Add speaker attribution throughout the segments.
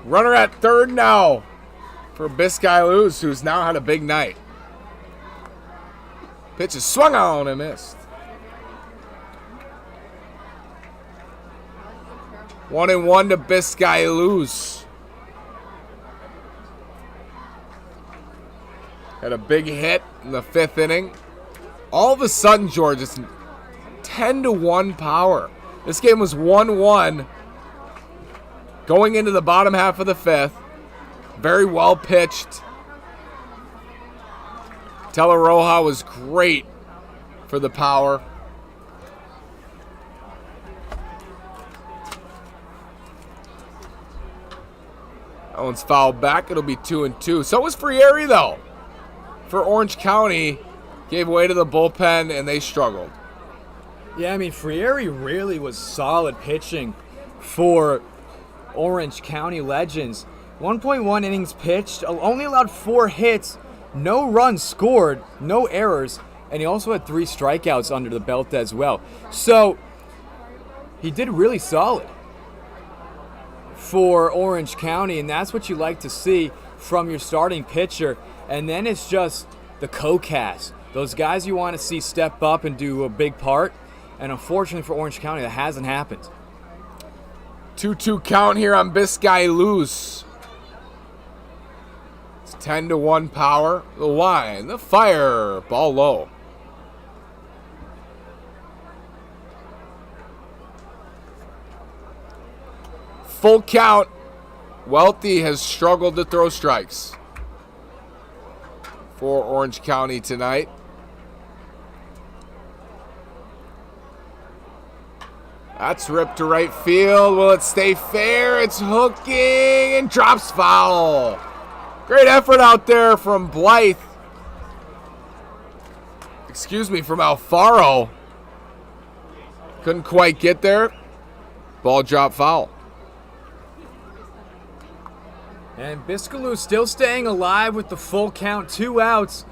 Speaker 1: Runner at third now for Biscay Luz, who's now had a big night. Pitch is swung on and missed. 1-1 to Biscay Luz. Had a big hit in the 5th inning. All of a sudden, George, it's 10-1 Power. This game was 1-1 going into the bottom half of the 5th. Very well pitched. Tela Roja was great for the Power. That one's fouled back. It'll be 2-2. So was Frieri, though. For Orange County, gave way to the bullpen, and they struggled.
Speaker 2: Yeah, I mean, Frieri really was solid pitching for Orange County Legends. 1.1 innings pitched, only allowed 4 hits, no runs scored, no errors, and he also had 3 strikeouts under the belt as well. So, he did really solid for Orange County, and that's what you like to see from your starting pitcher. And then it's just the co-cast. Those guys you want to see step up and do a big part. And unfortunately for Orange County, that hasn't happened.
Speaker 1: 2-2 count here on Biscay Luz. It's 10-1 Power. The line, the fire, ball low. Full count. Welty has struggled to throw strikes for Orange County tonight. That's ripped to right field. Will it stay fair? It's hooking and drops foul. Great effort out there from Blythe. Excuse me, from Alfaro. Couldn't quite get there. Ball drop foul.
Speaker 2: And Biscay Luz still staying alive with the full count, 2 outs.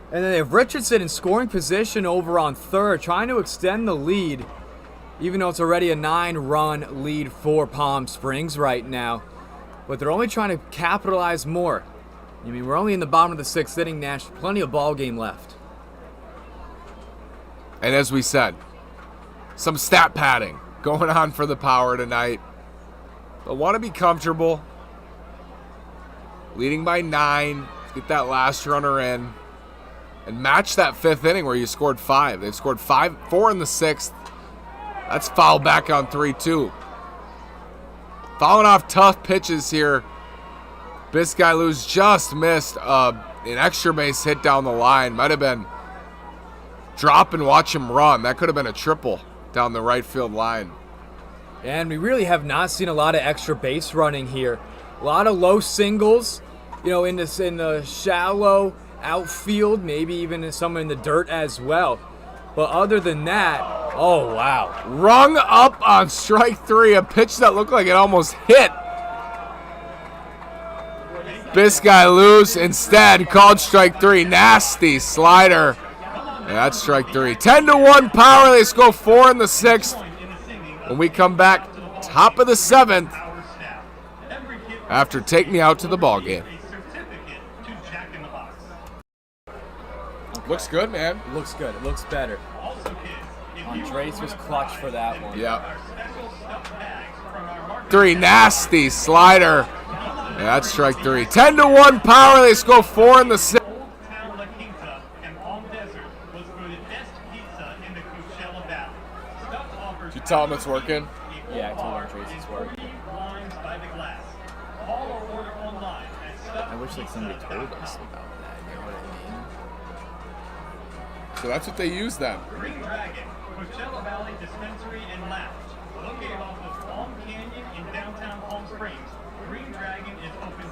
Speaker 2: And then they have Richardson in scoring position over on third, trying to extend the lead, even though it's already a 9-run lead for Palm Springs right now. But they're only trying to capitalize more. I mean, we're only in the bottom of the 6th inning, Nash. Plenty of ball game left.
Speaker 1: And as we said, some stat padding going on for the Power tonight. They'll want to be comfortable. Leading by 9. Get that last runner in. And match that 5th inning where you scored 5. They've scored 4 in the 6th. That's foul back on 3-2. Fouling off tough pitches here. Biscay Luz just missed an extra base hit down the line. Might have been drop and watch him run. That could have been a triple down the right field line.
Speaker 2: And we really have not seen a lot of extra base running here. A lot of low singles, in the shallow outfield, maybe even some in the dirt as well. But other than that, oh wow.
Speaker 1: Rung up on strike 3, a pitch that looked like it almost hit Biscay Luz. Instead, called strike 3. Nasty slider. Yeah, that's strike 3. 10-1 Power. They score 4 in the 6th. When we come back, top of the 7th, after Take Me Out to the ball game. Looks good, man.
Speaker 2: It looks good. It looks better. Andres was clutch for that one.
Speaker 1: Yeah. 3, nasty slider. Yeah, that's strike 3. 10-1 Power. They score 4 in the 6th. Did you tell him it's working?
Speaker 2: Yeah, I told Andres it's working. I wish somebody told us about that, you know what I mean?
Speaker 1: So that's what they use then.
Speaker 3: Green Dragon, Coachella Valley Dispensary and Lounge. Located off of Palm Canyon in downtown Palm Springs, Green Dragon is open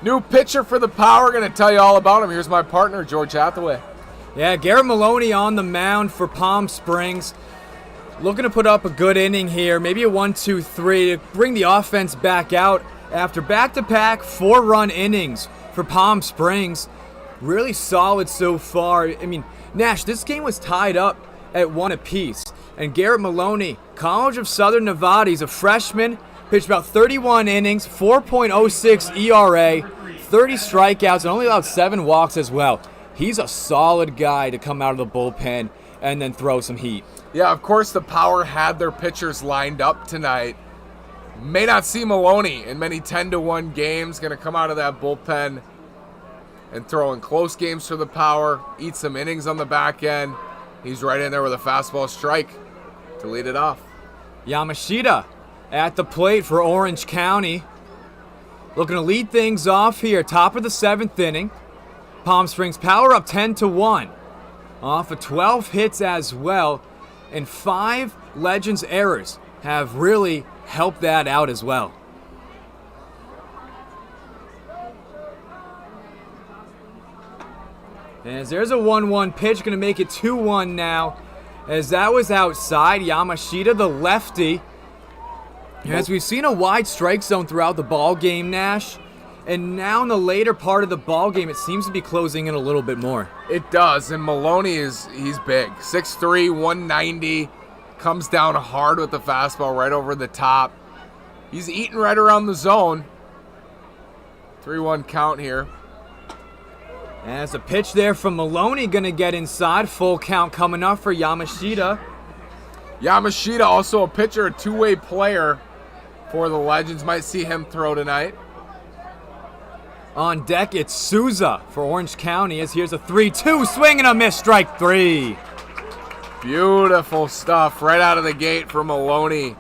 Speaker 1: New pitcher for the Power. Going to tell you all about him. Here's my partner, George Hathaway.
Speaker 2: Yeah, Garrett Maloney on the mound for Palm Springs. Looking to put up a good inning here. Maybe a 1-2-3 to bring the offense back out after back-to-back 4-run innings for Palm Springs. Really solid so far. I mean, Nash, this game was tied up at 1 apiece. And Garrett Maloney, College of Southern Nevada, he's a freshman, pitched about 31 innings, 4.06 ERA, 30 strikeouts, and only allowed 7 walks as well. He's a solid guy to come out of the bullpen and then throw some heat.
Speaker 1: Yeah, of course the Power had their pitchers lined up tonight. May not see Maloney in many 10-1 games. Going to come out of that bullpen and throw in close games for the Power, eat some innings on the back end. He's right in there with a fastball strike to lead it off.
Speaker 2: Yamashita at the plate for Orange County. Looking to lead things off here, top of the 7th inning. Palm Springs Power up 10-1. Off of 12 hits as well. And 5 Legends errors have really helped that out as well. As there's a 1-1 pitch, going to make it 2-1 now. As that was outside, Yamashita, the lefty. As we've seen a wide strike zone throughout the ball game, Nash. And now in the later part of the ball game, it seems to be closing in a little bit more.
Speaker 1: It does, and Maloney he's big. 6'3", 190. Comes down hard with the fastball right over the top. He's eating right around the zone. 3-1 count here.
Speaker 2: As a pitch there from Maloney going to get inside. Full count coming up for Yamashita.
Speaker 1: Yamashita, also a pitcher, a two-way player for the Legends. Might see him throw tonight.
Speaker 2: On deck, it's Souza for Orange County. As here's a 3-2 swing and a miss, strike 3.
Speaker 1: Beautiful stuff right out of the gate for Maloney.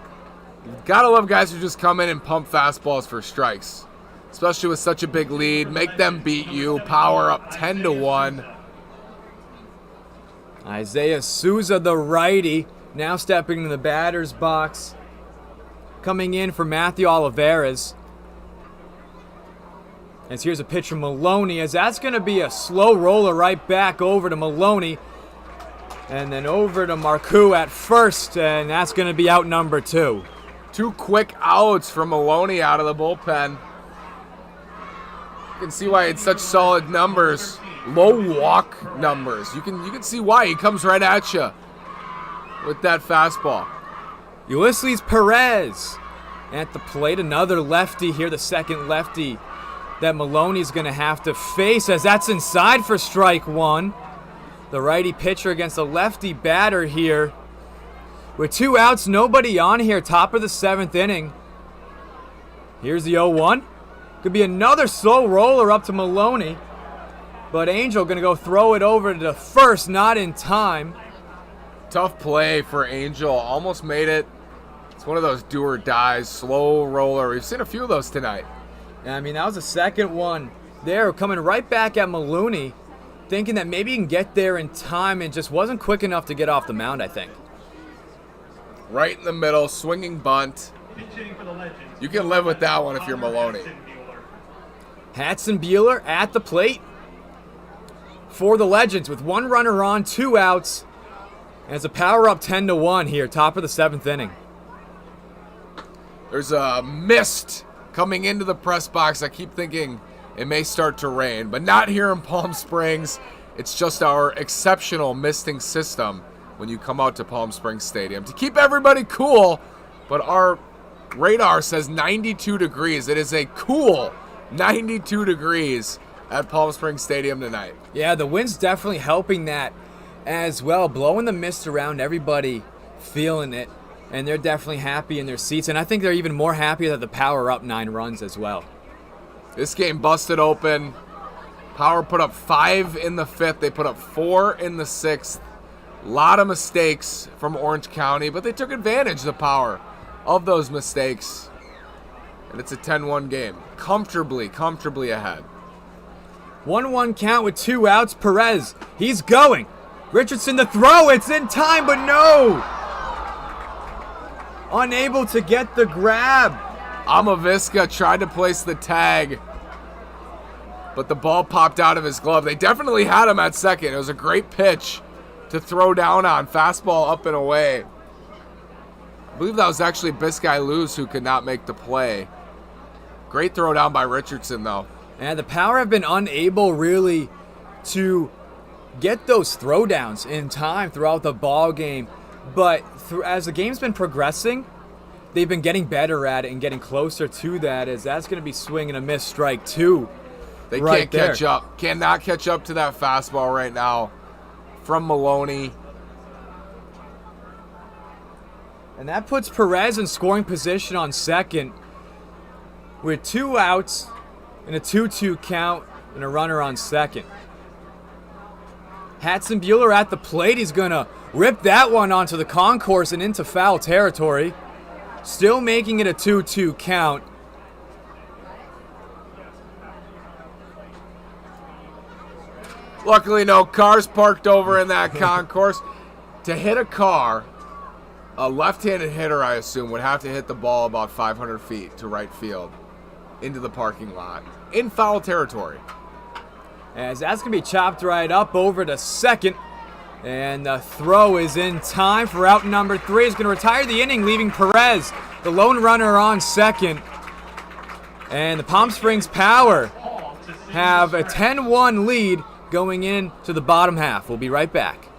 Speaker 1: You've got to love guys who just come in and pump fastballs for strikes, especially with such a big lead. Make them beat you. Power up 10-1.
Speaker 2: Isaiah Souza, the righty, now stepping into the batter's box. Coming in for Matthew Olivares. As here's a pitch from Maloney, as that's going to be a slow roller right back over to Maloney. And then over to Marcoux at first, and that's going to be out number 2.
Speaker 1: 2 quick outs from Maloney out of the bullpen. You can see why it's such solid numbers. Low walk numbers. You can see why. He comes right at you with that fastball.
Speaker 2: Ulysses Perez at the plate. Another lefty here, the second lefty that Maloney's going to have to face, as that's inside for strike 1. The righty pitcher against a lefty batter here. With 2 outs, nobody on here, top of the 7th inning. Here's the 0-1. Could be another slow roller up to Maloney. But Angel going to go throw it over to first, not in time.
Speaker 1: Tough play for Angel. Almost made it. It's one of those do or dies, slow roller. We've seen a few of those tonight.
Speaker 2: I mean, that was the second one there, coming right back at Maloney, thinking that maybe he can get there in time, and just wasn't quick enough to get off the mound, I think.
Speaker 1: Right in the middle, swinging bunt. You can live with that one if you're Maloney.
Speaker 2: Hatson Bueller at the plate for the Legends with 1 runner on, 2 outs. And it's a power up 10-1 here, top of the 7th inning.
Speaker 1: There's a mist coming into the press box. I keep thinking it may start to rain, but not here in Palm Springs. It's just our exceptional misting system when you come out to Palm Springs Stadium to keep everybody cool. But our radar says 92 degrees. It is a cool 92 degrees at Palm Springs Stadium tonight.
Speaker 2: Yeah, the wind's definitely helping that as well, blowing the mist around, everybody feeling it. And they're definitely happy in their seats. And I think they're even more happy that the Power up 9 runs as well.
Speaker 1: This game busted open. Power put up 5 in the 5th. They put up 4 in the 6th. A lot of mistakes from Orange County, but they took advantage, the Power, of those mistakes. And it's a 10-1 game. Comfortably ahead.
Speaker 2: 1-1 count with 2 outs. Perez, he's going. Richardson the throw. It's in time, but no. Unable to get the grab.
Speaker 1: Amavisca tried to place the tag. but the ball popped out of his glove. They definitely had him at second. It was a great pitch to throw down on. Fastball up and away. I believe that was actually Biscay Luz who could not make the play. Great throw down by Richardson, though.
Speaker 2: And the Power have been unable really to get those throwdowns in time throughout the ball game. But as the game's been progressing, they've been getting better at it and getting closer to that, as that's going to be swing and a miss, strike 2.
Speaker 1: They
Speaker 2: right
Speaker 1: can't catch up. Cannot catch up to that fastball right now from Maloney.
Speaker 2: And that puts Perez in scoring position on second with 2 outs and a 2-2 count and a runner on second. Hatson Buehler at the plate. He's going to rip that one onto the concourse and into foul territory. Still making it a 2-2 count.
Speaker 1: Luckily, no cars parked over in that concourse. To hit a car, a left-handed hitter, I assume, would have to hit the ball about 500 feet to right field into the parking lot in foul territory.
Speaker 2: As that's going to be chopped right up over to second. And the throw is in time for out number 3. He's going to retire the inning, leaving Perez, the lone runner, on second. And the Palm Springs Power have a 10-1 lead going into the bottom half. We'll be right back.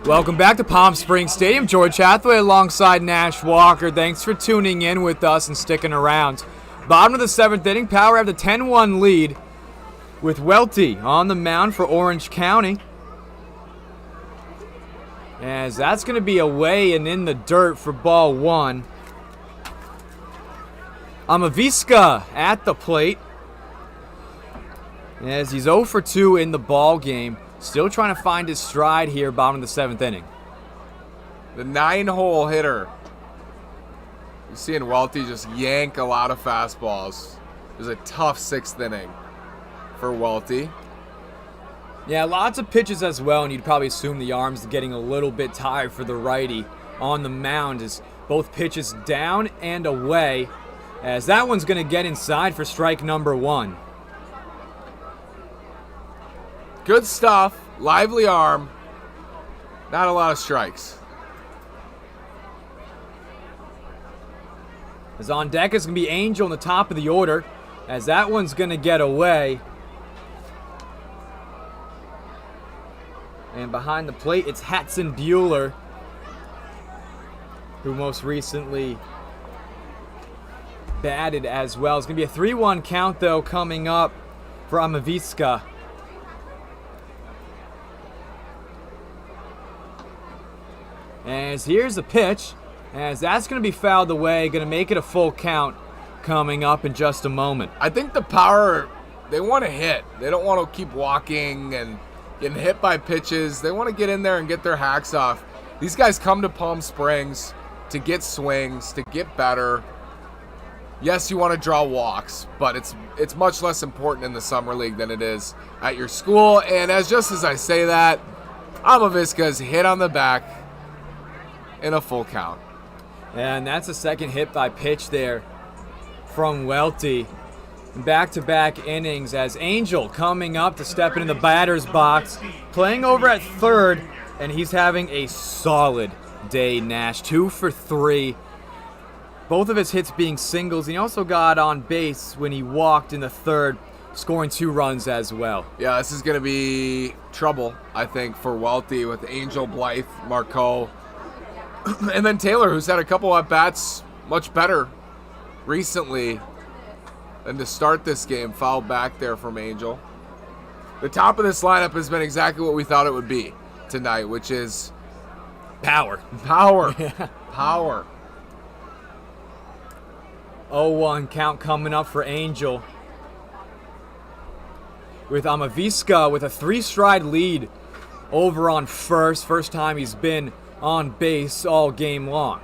Speaker 2: Welcome back to Palm Springs Stadium. George Hathaway alongside Nash Walker. Thanks for tuning in with us and sticking around. Bottom of the 7th inning, Power have the 10-1 lead with Welty on the mound for Orange County. As that's going to be away and in the dirt for ball 1. Amavisca at the plate, as he's 0 for 2 in the ball game. Still trying to find his stride here, bottom of the 7th inning.
Speaker 1: The 9-hole hitter. You're seeing Welty just yank a lot of fastballs. It was a tough 6th inning for Welty.
Speaker 2: Yeah, lots of pitches as well, and you'd probably assume the arm's getting a little bit tired for the righty on the mound, as both pitches down and away, as that one's going to get inside for strike number 1.
Speaker 1: Good stuff, lively arm, not a lot of strikes.
Speaker 2: As on deck is going to be Angel in the top of the order, as that one's going to get away. And behind the plate, it's Hatson Buehler, who most recently batted as well. It's going to be a 3-1 count, though, coming up for Amaviska. As here's the pitch, as that's going to be fouled away, going to make it a full count coming up in just a moment.
Speaker 1: I think the Power, they want to hit. They don't want to keep walking and getting hit by pitches. They want to get in there and get their hacks off. These guys come to Palm Springs to get swings, to get better. Yes, you want to draw walks, but it's much less important in the summer league than it is at your school. And as I say that, Amaviska's hit on the back in a full count.
Speaker 2: And that's a second hit by pitch there from Welty. Back-to-back innings as Angel coming up to step into the batter's box, playing over at third, and he's having a solid day, Nash. 2 for 3. Both of his hits being singles. He also got on base when he walked in the third, scoring 2 runs as well.
Speaker 1: Yeah, this is going to be trouble, I think, for Welty with Angel, Blythe, Marcoux, and then Taylor, who's had a couple at-bats much better recently than to start this game. Fouled back there from Angel. The top of this lineup has been exactly what we thought it would be tonight, which is
Speaker 2: Power.
Speaker 1: power. Power.
Speaker 2: 0-1 count coming up for Angel. With Amaviska with a 3-stride lead over on first. First time he's been on base all game long.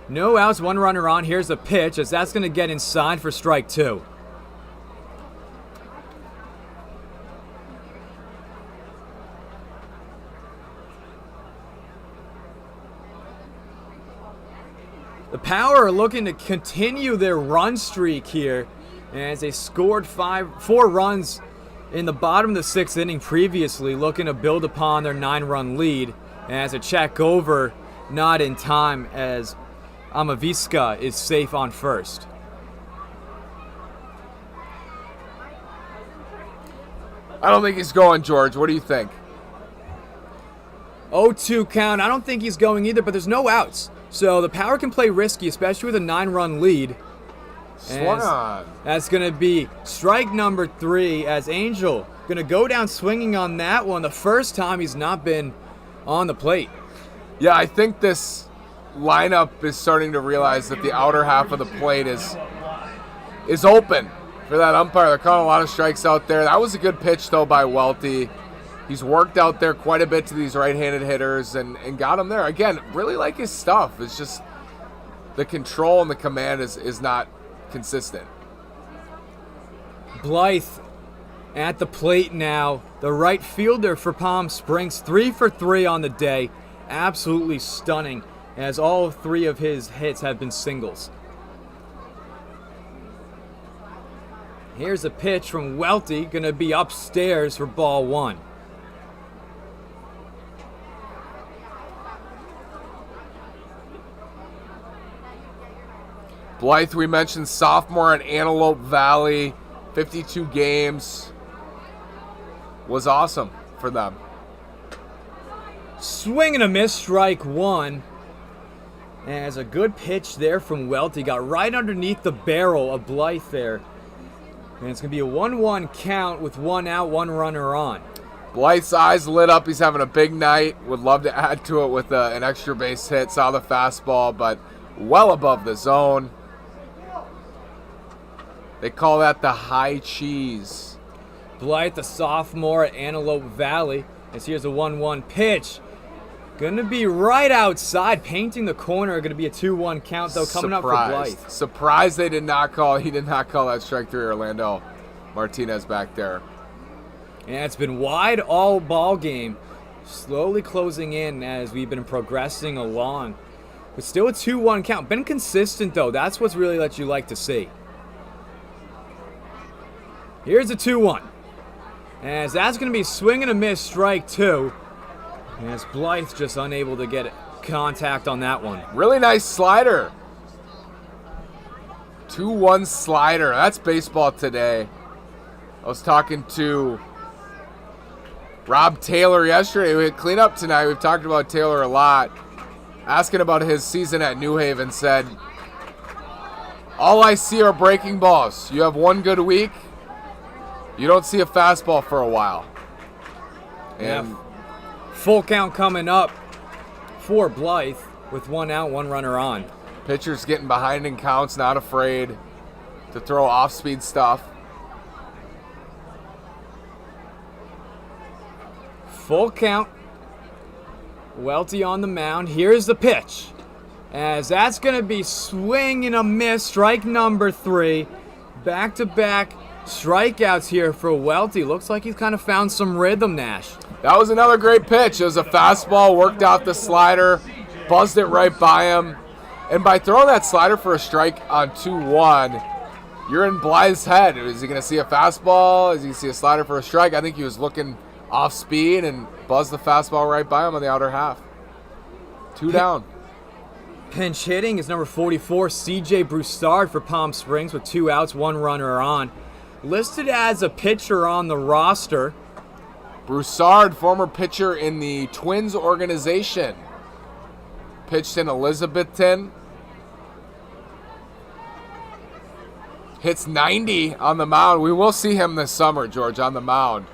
Speaker 2: No outs, 1 runner on. Here's a pitch as that's going to get inside for strike 2. The Power are looking to continue their run streak here as they scored 4 runs in the bottom of the 6th inning previously, looking to build upon their 9-run lead. As a check over, not in time as Amaviska is safe on first.
Speaker 1: I don't think he's going, George. What do you think?
Speaker 2: 0-2 count. I don't think he's going either, but there's no outs. So the Power can play risky, especially with a 9-run lead.
Speaker 1: Swung on.
Speaker 2: That's going to be strike number 3 as Angel going to go down swinging on that one. The first time he's not been on the plate.
Speaker 1: Yeah, I think this lineup is starting to realize that the outer half of the plate is open for that umpire. They're calling a lot of strikes out there. That was a good pitch, though, by Welty. He's worked out there quite a bit to these right-handed hitters and got them there. Again, really like his stuff. It's just the control and the command is not consistent.
Speaker 2: Blythe at the plate now. The right fielder for Palm Springs, 3 for 3 on the day. Absolutely stunning as all 3 of his hits have been singles. Here's a pitch from Welty, going to be upstairs for ball 1.
Speaker 1: Blythe, we mentioned, sophomore at Antelope Valley, 52 games. Was awesome for them.
Speaker 2: Swing and a miss, strike 1. As a good pitch there from Welty, got right underneath the barrel of Blythe there. And it's going to be a 1-1 count with 1 out, 1 runner on.
Speaker 1: Blythe's eyes lit up. He's having a big night. Would love to add to it with an extra base hit. Saw the fastball, but well above the zone. They call that the high cheese.
Speaker 2: Blythe, the sophomore at Antelope Valley. As here's a 1-1 pitch. Gonna be right outside, painting the corner. Gonna be a 2-1 count, though, coming up for Blythe.
Speaker 1: Surprised they did not call. He did not call that strike 3. Orlando Martinez back there.
Speaker 2: And it's been wide all ball game. Slowly closing in as we've been progressing along. But still a 2-1 count. Been consistent, though. That's what's really what you like to see. Here's a 2-1. As that's going to be swing and a miss, strike 2. As Blythe just unable to get contact on that one.
Speaker 1: Really nice slider. 2-1 slider. That's baseball today. I was talking to Rob Taylor yesterday. We had cleanup tonight. We've talked about Taylor a lot. Asking about his season at New Haven, said All I see are breaking balls. You have one good week, you don't see a fastball for a while. And
Speaker 2: full count coming up for Blythe with 1 out, 1 runner on.
Speaker 1: pitcher's getting behind in counts, not afraid to throw off-speed stuff.
Speaker 2: Full count. Welty on the mound. Here's the pitch. As that's going to be swing and a miss. Strike number 3. Back-to-back strikeouts here for Welty. Looks like he's kind of found some rhythm, Nash.
Speaker 1: That was another great pitch. It was a fastball, worked out the slider, buzzed it right by him. And by throwing that slider for a strike on 2-1, you're in Blythe's head. Is he going to see a fastball? Is he going to see a slider for a strike? I think he was looking off speed and buzzed the fastball right by him on the outer half. 2 down.
Speaker 2: Pinch hitting is number 44, CJ Broussard for Palm Springs with 2 outs, 1 runner on. Listed as a pitcher on the roster.
Speaker 1: Broussard, former pitcher in the Twins organization. Pitched in Elizabethton. Hits 90 on the mound. We will see him this summer, George, on the mound.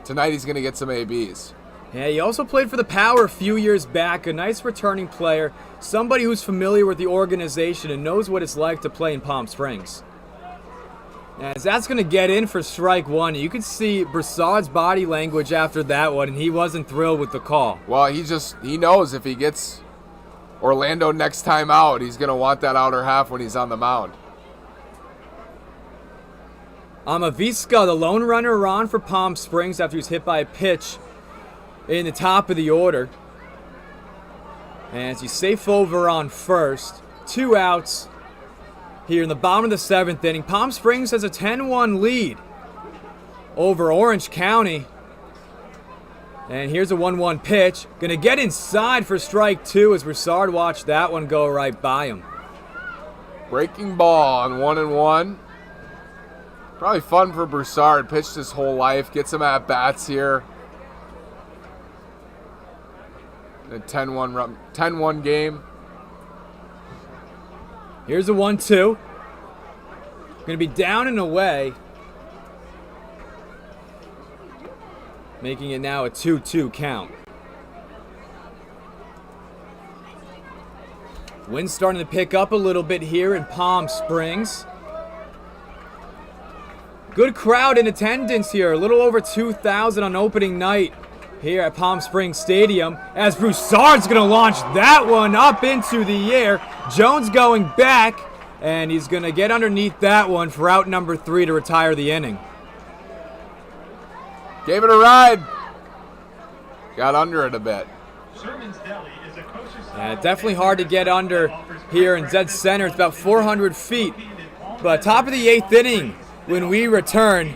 Speaker 1: Tonight he's going to get some ABs.
Speaker 2: Yeah, he also played for the Power a few years back. A nice returning player. Somebody who's familiar with the organization and knows what it's like to play in Palm Springs. As that's going to get in for strike 1. You could see Broussard's body language after that one, and he wasn't thrilled with the call.
Speaker 1: Well, he knows if he gets Orlando next time out, he's going to want that outer half when he's on the mound.
Speaker 2: Amavisca, the lone runner on for Palm Springs after he was hit by a pitch in the top of the order. And he's safe over on first. 2 outs here in the bottom of the 7th inning. Palm Springs has a 10-1 lead over Orange County. And here's a 1-1 pitch. Gonna get inside for strike 2 as Broussard watched that one go right by him.
Speaker 1: Breaking ball on 1-1. Probably fun for Broussard. Pitched his whole life. Gets him at bats here. A 10-1 game.
Speaker 2: Here's a 1-2. Gonna be down and away. Making it now a 2-2 count. Wind's starting to pick up a little bit here in Palm Springs. Good crowd in attendance here. A little over 2,000 on opening night here at Palm Springs Stadium. As Broussard's going to launch that one up into the air. Jones going back, and he's going to get underneath that one for out number 3 to retire the inning.
Speaker 1: Gave it a ride. Got under it a bit.
Speaker 3: Sherman's Deli is a kosher style
Speaker 2: Definitely hard to get under here in dead center. It's about 400 feet. But top of the 8th inning when we return.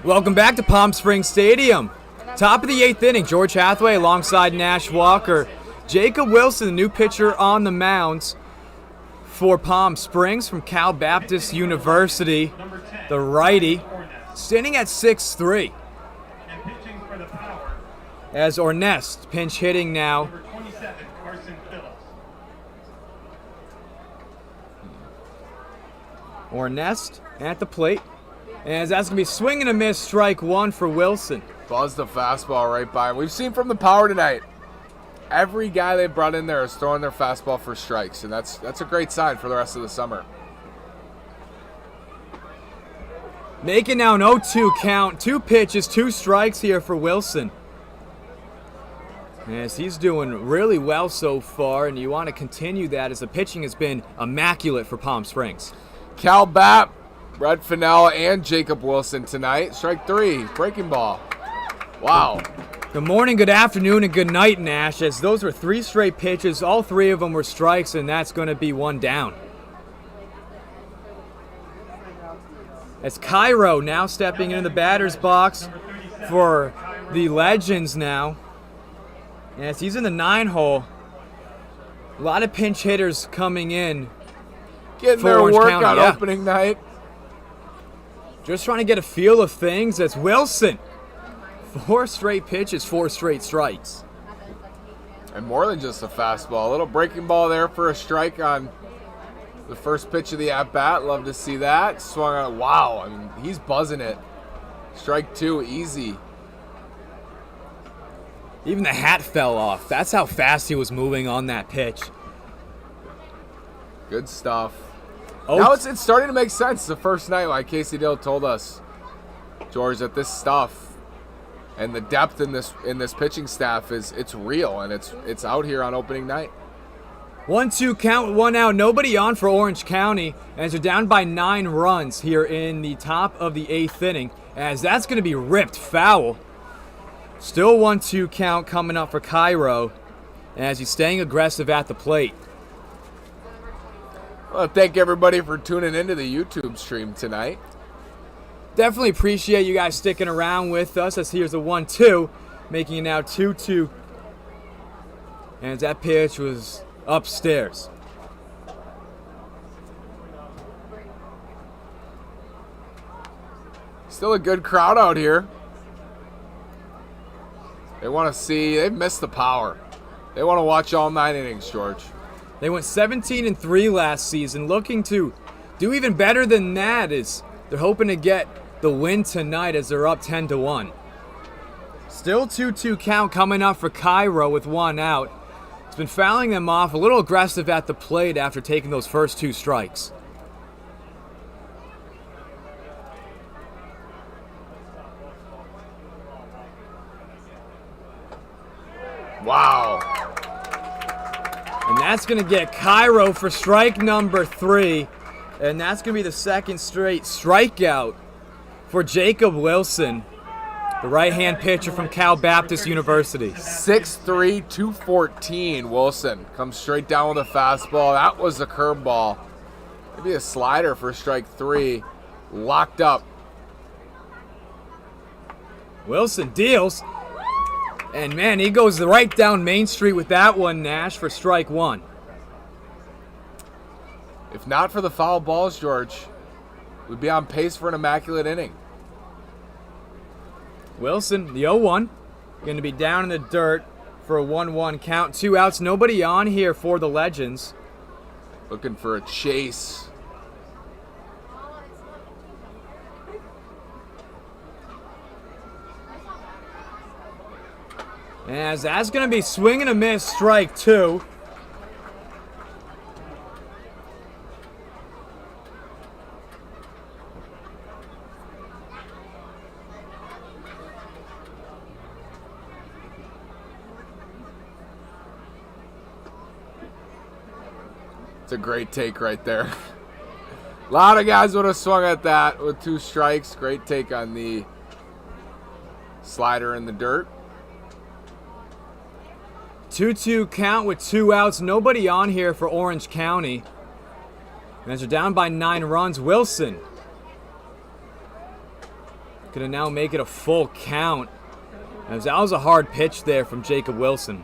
Speaker 2: Welcome back to Palm Springs Stadium. Top of the 8th inning, George Hathaway alongside Nash Walker. Jacob Wilson, the new pitcher on the mounds for Palm Springs from Cal Baptist University, the righty, standing at 6'3".
Speaker 3: And pitching for the Power,
Speaker 2: As Ornest pinch hitting now.
Speaker 3: number 27, Carson Phillips.
Speaker 2: Ornest at the plate. As that's going to be swing and a miss, strike one for Wilson.
Speaker 1: Buzzed the fastball right by him. We've seen from the Power tonight, every guy they brought in there is throwing their fastball for strikes, and that's a great sign for the rest of the summer.
Speaker 2: Making now an 0-2 count. 2 pitches, 2 strikes here for Wilson. As he's doing really well so far, and you want to continue that as the pitching has been immaculate for Palm Springs.
Speaker 1: Cal Bap, Brett Fennell, and Jacob Wilson tonight. Strike 3, breaking ball. Wow.
Speaker 2: Good morning, good afternoon, and good night, Nash, as those were 3 straight pitches. All 3 of them were strikes, and that's going to be 1 down. As Cairo now stepping into the batter's box for the Legends now. As he's in the 9-hole. A lot of pinch hitters coming in.
Speaker 1: Getting
Speaker 2: For
Speaker 1: their
Speaker 2: Orange
Speaker 1: work
Speaker 2: County,
Speaker 1: on
Speaker 2: yeah.
Speaker 1: opening night.
Speaker 2: Just trying to get a feel of things. That's Wilson. 4 straight pitches, 4 straight strikes.
Speaker 1: And more than just a fastball. A little breaking ball there for a strike on the first pitch of the at-bat. Love to see that. Swung on it. Wow. I mean, he's buzzing it. Strike 2, easy.
Speaker 2: Even the hat fell off. That's how fast he was moving on that pitch.
Speaker 1: Good stuff.
Speaker 2: Oh,
Speaker 1: Now it's starting to make sense. It's the first night, like Casey Dill told us, George, that this stuff and the depth in this pitching staff it's real, and it's out here on opening night.
Speaker 2: 1-2 count with 1 out. Nobody on for Orange County as they're down by 9 runs here in the top of the 8th inning. As that's going to be ripped foul. Still 1-2 count coming up for Cairo as he's staying aggressive at the plate.
Speaker 1: Well, thank everybody for tuning into the YouTube stream tonight.
Speaker 2: Definitely appreciate you guys sticking around with us as here's a 1-2, making it now 2-2. And that pitch was upstairs.
Speaker 1: Still a good crowd out here. They want to see, they've missed the Power. They want to watch all 9 innings, George.
Speaker 2: They went 17-3 last season, looking to do even better than that as they're hoping to get the win tonight as they're up 10-1. Still 2-2 count coming up for Cairo with 1 out. It's been fouling them off, a little aggressive at the plate after taking those first 2 strikes.
Speaker 1: Wow.
Speaker 2: And that's going to get Cairo for strike number 3. And that's going to be the second straight strikeout for Jacob Wilson, the right-hand pitcher from Cal Baptist University.
Speaker 1: 6'3", 214. Wilson comes straight down with a fastball. That was a curveball. Maybe a slider for strike 3. Locked up.
Speaker 2: Wilson deals. And man, he goes right down Main Street with that one, Nash, for strike 1.
Speaker 1: If not for the foul balls, George, we'd be on pace for an immaculate inning.
Speaker 2: Wilson, the 0-1, going to be down in the dirt for a 1-1 count. 2 outs, nobody on here for the Legends.
Speaker 1: Looking for a chase.
Speaker 2: As that's going to be swing and a miss, strike 2.
Speaker 1: It's a great take right there. A lot of guys would have swung at that with 2 strikes. Great take on the slider in the dirt.
Speaker 2: 2-2 count with 2 outs. Nobody on here for Orange County. As they're down by 9 runs, Wilson Gonna now make it a full count. As that was a hard pitch there from Jacob Wilson.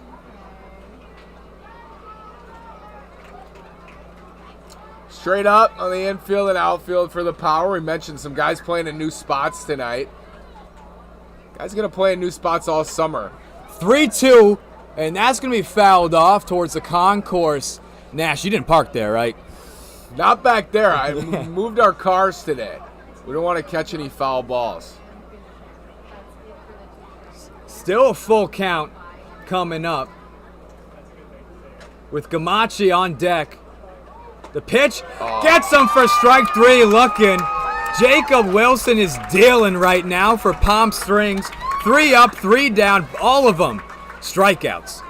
Speaker 1: Straight up on the infield and outfield for the Power. We mentioned some guys playing in new spots tonight. Guys going to play in new spots all summer.
Speaker 2: 3-2, and that's going to be fouled off towards the concourse. Nash, you didn't park there, right?
Speaker 1: Not back there. I moved our cars today. We don't want to catch any foul balls.
Speaker 2: Still a full count coming up with Gamache on deck. The pitch gets him for strike 3 looking. Jacob Wilson is dealing right now for Palm Springs. 3 up, 3 down, all of them strikeouts.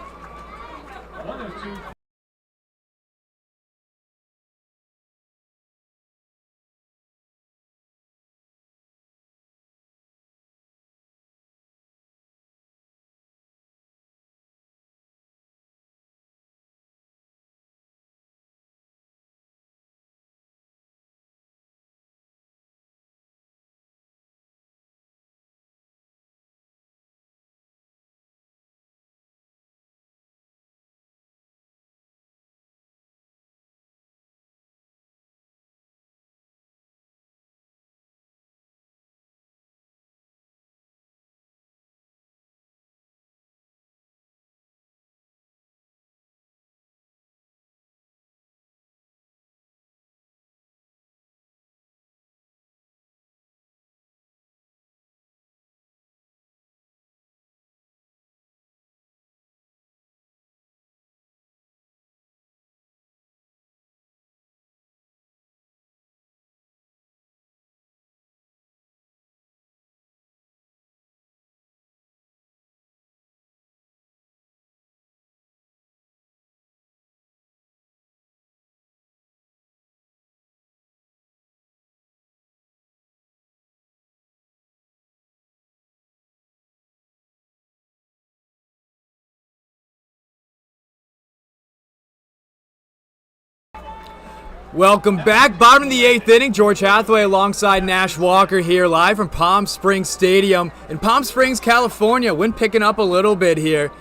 Speaker 2: Welcome back. Bottom of the 8th inning. George Hathaway alongside Nash Walker here live from Palm Springs Stadium in Palm Springs, California. Wind picking up a little bit here.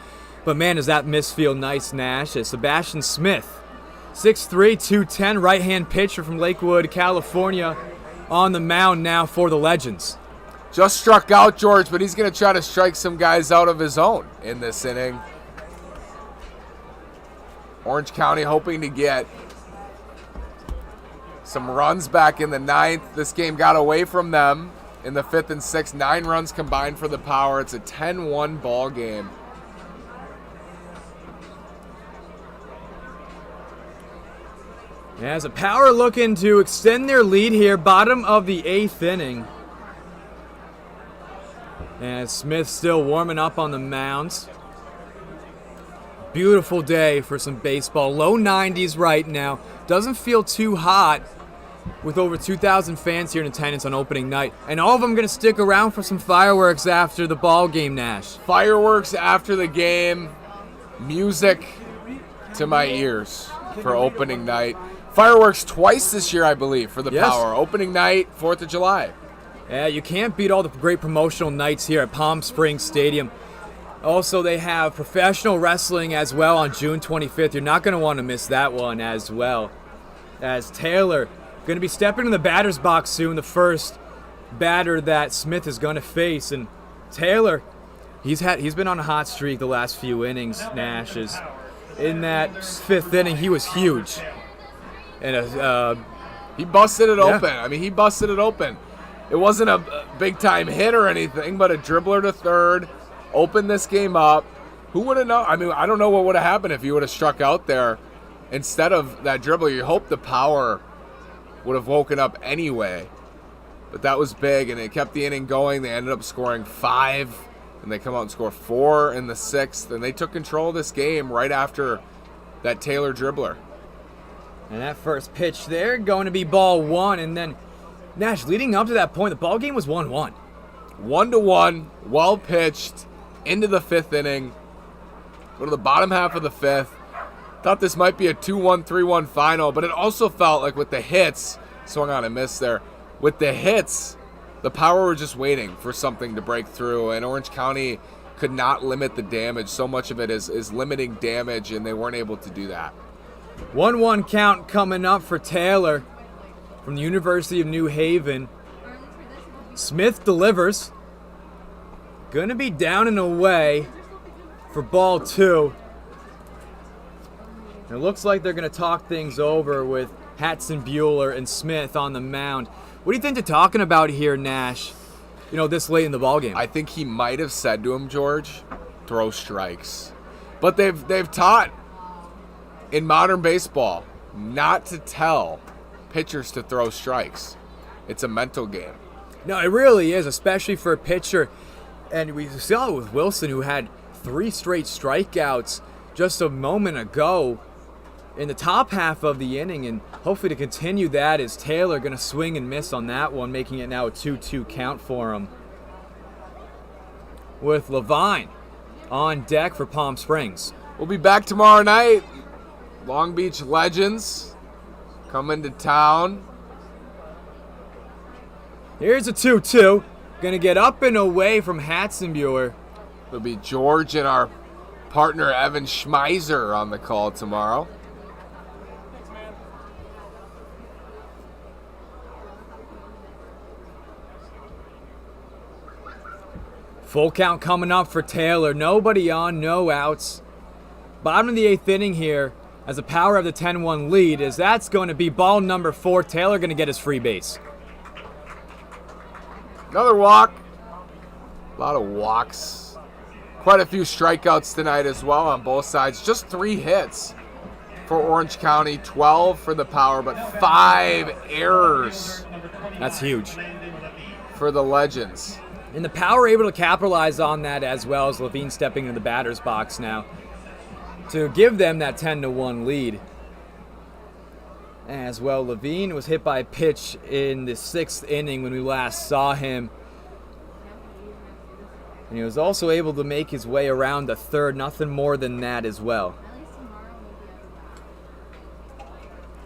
Speaker 2: But man, does that miss feel nice, Nash. It's Sebastian Smith, 6'3", 210, right-hand pitcher from Lakewood, California, on the mound now for the Legends.
Speaker 1: Just struck out George, but he's going to try to strike some guys out of his own in this inning. Orange County hoping to get some runs back in the 9th. This game got away from them in the 5th and 6th. 9 runs combined for the Power. It's a 10-1 ball game.
Speaker 2: As the Power looking to extend their lead here, bottom of the 8th inning. And Smith still warming up on the mounds. Beautiful day for some baseball. Low 90s right now. Doesn't feel too hot with over 2,000 fans here in attendance on opening night. And all of them going to stick around for some fireworks after the ball game, Nash.
Speaker 1: Fireworks after the game. Music to my ears for opening night. Fireworks twice this year, I believe, for the Power. Opening night, 4th of July.
Speaker 2: Yeah, you can't beat all the great promotional nights here at Palm Springs Stadium. Also, they have professional wrestling as well on June 25th. You're not going to want to miss that one as well. As Taylor going to be stepping in the batter's box soon, the first batter that Smith is going to face. And Taylor, he's been on a hot streak the last few innings, Nash. In that 5th inning, he was huge. And
Speaker 1: he busted it open. I mean, he busted it open. It wasn't a big-time hit or anything, but a dribbler to third opened this game up. Who would have known? I mean, I don't know what would have happened if he would have struck out there instead of that dribbler. You hope the Power would have woken up anyway. But that was big, and it kept the inning going. They ended up scoring 5, and they come out and score 4 in the 6th. And they took control of this game right after that Taylor dribbler.
Speaker 2: And that first pitch there going to be ball 1. And then, Nash, leading up to that point, the ball game was 1-1.
Speaker 1: 1-1, well pitched, into the 5th inning. Go to the bottom half of the 5th. Thought this might be a 2-1, 3-1 final, but it also felt like with the hits, swung on and missed there. With the hits, The Power were just waiting for something to break through, and Orange County could not limit the damage. So much of it is limiting damage, and they weren't able to do that.
Speaker 2: 1-1 count coming up for Taylor from the University of New Haven. Smith delivers. Gonna be down and away for ball 2. It looks like they're gonna talk things over with Hatzenbuehler and Smith on the mound. What do you think they're talking about here, Nash? This late in the ballgame.
Speaker 1: I think he might have said to him, George, throw strikes. But they've taught in modern baseball not to tell pitchers to throw strikes. It's a mental game.
Speaker 2: No, it really is, especially for a pitcher. And we saw it with Wilson, who had 3 straight strikeouts just a moment ago in the top half of the inning, and hopefully to continue that is Taylor going to swing and miss on that one, making it now a 2-2 count for him. With Levine on deck for Palm Springs.
Speaker 1: We'll be back tomorrow night. Long Beach Legends come into town.
Speaker 2: Here's a 2-2. Going to get up and away from Hatzenbuehler.
Speaker 1: It'll be George and our partner Evan Schmeiser on the call tomorrow.
Speaker 2: Full count coming up for Taylor. Nobody on, no outs. Bottom of the 8th inning here as the Power of the 10-1 lead, as that's going to be ball number 4. Taylor going to get his free base.
Speaker 1: Another walk. A lot of walks. Quite a few strikeouts tonight as well on both sides. Just 3 hits for Orange County, 12 for the Power, but 5 errors.
Speaker 2: That's huge.
Speaker 1: For the Legends.
Speaker 2: And the Power able to capitalize on that, as well as Levine stepping into the batter's box now to give them that 10-1 lead. As well, Levine was hit by a pitch in the 6th inning when we last saw him. And he was also able to make his way around the 3rd, nothing more than that as well.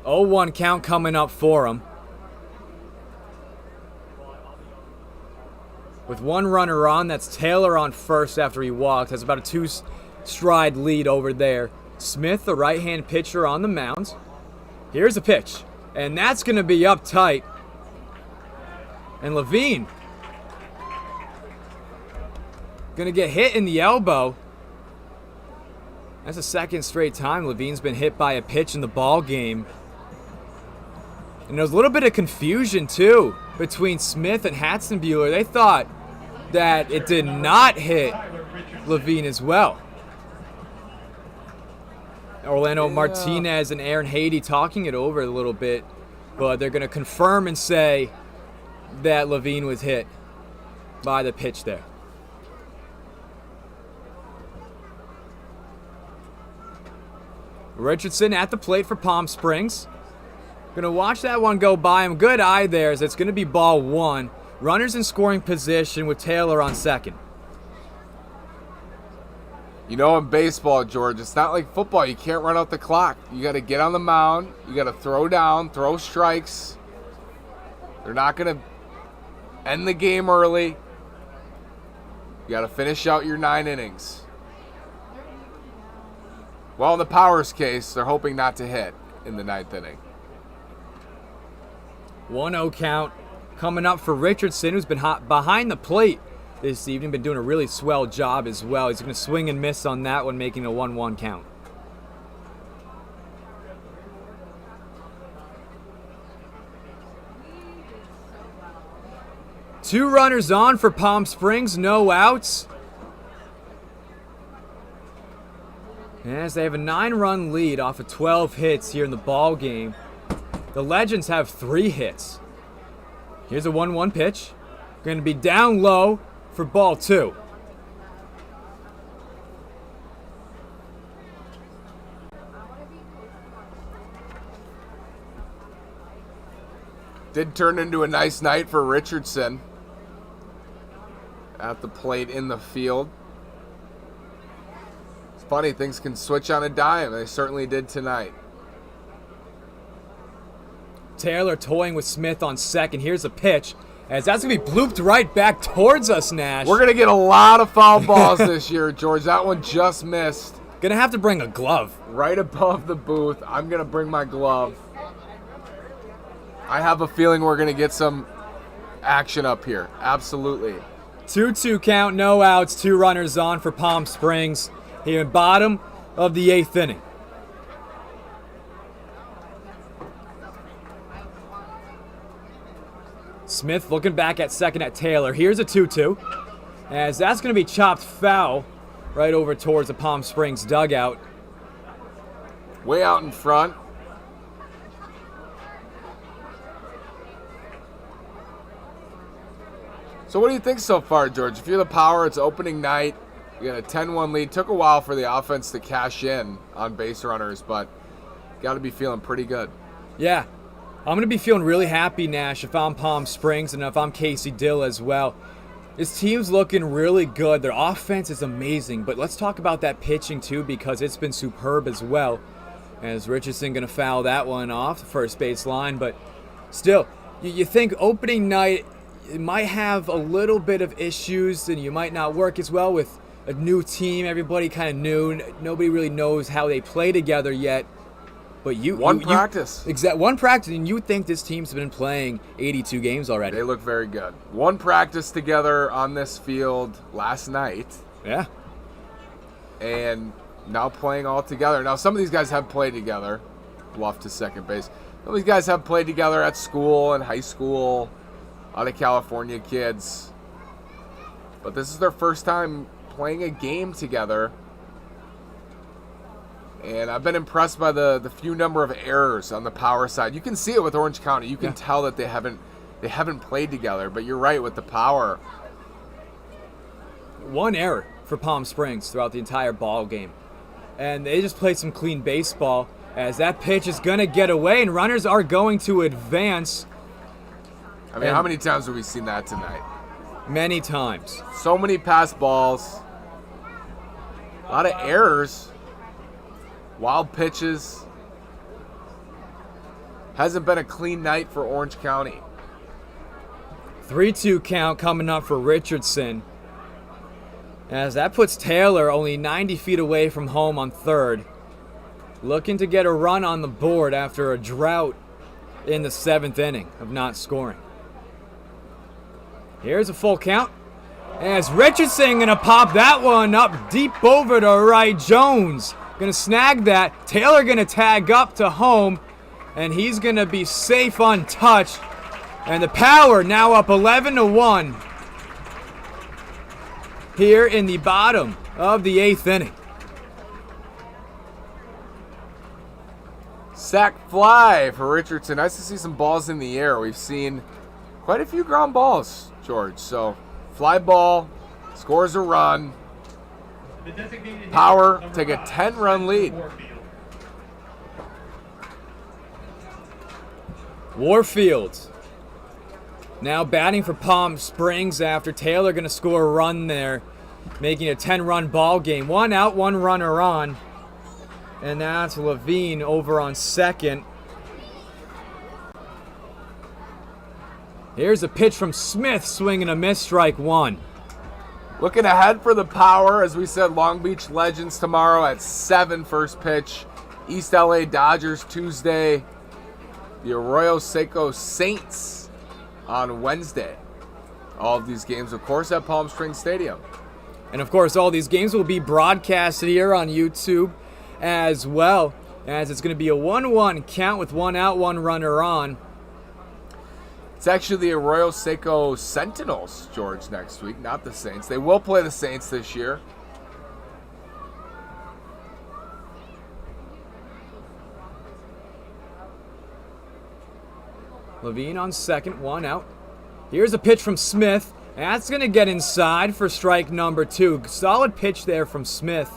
Speaker 2: 0-1 count coming up for him. With 1 runner on, that's Taylor on first after he walked. Has about a 2-stride lead over there. Smith, the right-hand pitcher, on the mound. Here's a pitch, and that's going to be up tight. And Levine going to get hit in the elbow. That's the 2nd straight time Levine's been hit by a pitch in the ball game. And there was a little bit of confusion, too, between Smith and Hatzenbuehler. They thought that it did not hit Levine as well. Orlando Martinez and Aaron Hady talking it over a little bit, but they're going to confirm and say that Levine was hit by the pitch there. Richardson at the plate for Palm Springs. Going to watch that one go by him. Good eye there, as it's going to be ball 1. Runners in scoring position with Taylor on second.
Speaker 1: In baseball, George, it's not like football. You can't run out the clock. You got to get on the mound. You got to throw down, throw strikes. They're not going to end the game early. You got to finish out your 9 innings. Well, in the Power's case, they're hoping not to hit in the 9th inning.
Speaker 2: 1-0 count coming up for Richardson, who's been hot behind the plate this evening, been doing a really swell job as well. He's going to swing and miss on that one, making a 1-1 count. Two runners on for Palm Springs, no outs. As they have a 9-run lead off of 12 hits here in the ball game. The Legends have 3 hits. Here's a 1-1 pitch. Going to be down low for ball 2.
Speaker 1: Did turn into a nice night for Richardson at the plate in the field. It's funny, things can switch on a dime. They certainly did tonight.
Speaker 2: Taylor toying with Smith on second. Here's a pitch. As that's going to be blooped right back towards us, Nash.
Speaker 1: We're going to get a lot of foul balls this year, George. That one just missed.
Speaker 2: Going to have to bring a glove.
Speaker 1: Right above the booth. I'm going to bring my glove. I have a feeling we're going to get some action up here. Absolutely.
Speaker 2: 2-2 count, no outs, 2 runners on for Palm Springs here in bottom of the 8th inning. Smith looking back at second at Taylor. Here's a 2-2. As that's going to be chopped foul right over towards the Palm Springs dugout.
Speaker 1: Way out in front. So what do you think so far, George? If you're the Power, it's opening night. You got a 10-1 lead. Took a while for the offense to cash in on base runners, but got to be feeling pretty good.
Speaker 2: Yeah. I'm going to be feeling really happy, Nash, if I'm Palm Springs and if I'm Casey Dill as well. This team's looking really good. Their offense is amazing, but let's talk about that pitching too because it's been superb as well. As Richardson going to foul that one off the first base line, but still, you think opening night it might have a little bit of issues and you might not work as well with a new team. Everybody kind of new. Nobody really knows how they play together yet. But
Speaker 1: one practice,
Speaker 2: and you think this team's been playing 82 games already.
Speaker 1: They look very good. One practice together on this field last night.
Speaker 2: Yeah.
Speaker 1: And now playing all together. Now some of these guys have played together. Bluff to second base. Some of these guys have played together at school and high school. A lot of California kids. But this is their first time playing a game together. And I've been impressed by the few number of errors on the Power side. You can see it with Orange County. You can tell that they haven't played together. But you're right with the Power.
Speaker 2: One error for Palm Springs throughout the entire ball game. And they just played some clean baseball as that pitch is going to get away and runners are going to advance.
Speaker 1: I mean, how many times have we seen that tonight?
Speaker 2: Many times.
Speaker 1: So many pass balls. A lot of errors. Wild pitches. Hasn't been a clean night for Orange County.
Speaker 2: 3-2 count coming up for Richardson. As that puts Taylor only 90 feet away from home on third. Looking to get a run on the board after a drought in the 7th inning of not scoring. Here's a full count. As Richardson gonna pop that one up deep over to right. Jones gonna snag that. Taylor gonna tag up to home. And he's gonna be safe untouched. And the Power now up 11-1. Here in the bottom of the 8th inning.
Speaker 1: Sack fly for Richardson. Nice to see some balls in the air. We've seen quite a few ground balls, George. So, fly ball, scores a run. Power take a 10-run lead.
Speaker 2: Warfield now batting for Palm Springs after Taylor going to score a run there, making a 10-run ball game. 1 out, 1 runner on. And that's Levine over on second. Here's a pitch from Smith, swinging a miss, strike 1.
Speaker 1: Looking ahead for the Power, as we said, Long Beach Legends tomorrow at 7 first pitch. East LA Dodgers Tuesday. The Arroyo Seco Saints on Wednesday. All of these games, of course, at Palm Springs Stadium.
Speaker 2: And of course, all these games will be broadcasted here on YouTube as well, as it's going to be a 1-1 count with 1 out, 1 runner on.
Speaker 1: It's actually the Arroyo Seco Sentinels, George, next week, not the Saints. They will play the Saints this year.
Speaker 2: Levine on second, 1 out. Here's a pitch from Smith. That's going to get inside for strike number 2. Solid pitch there from Smith.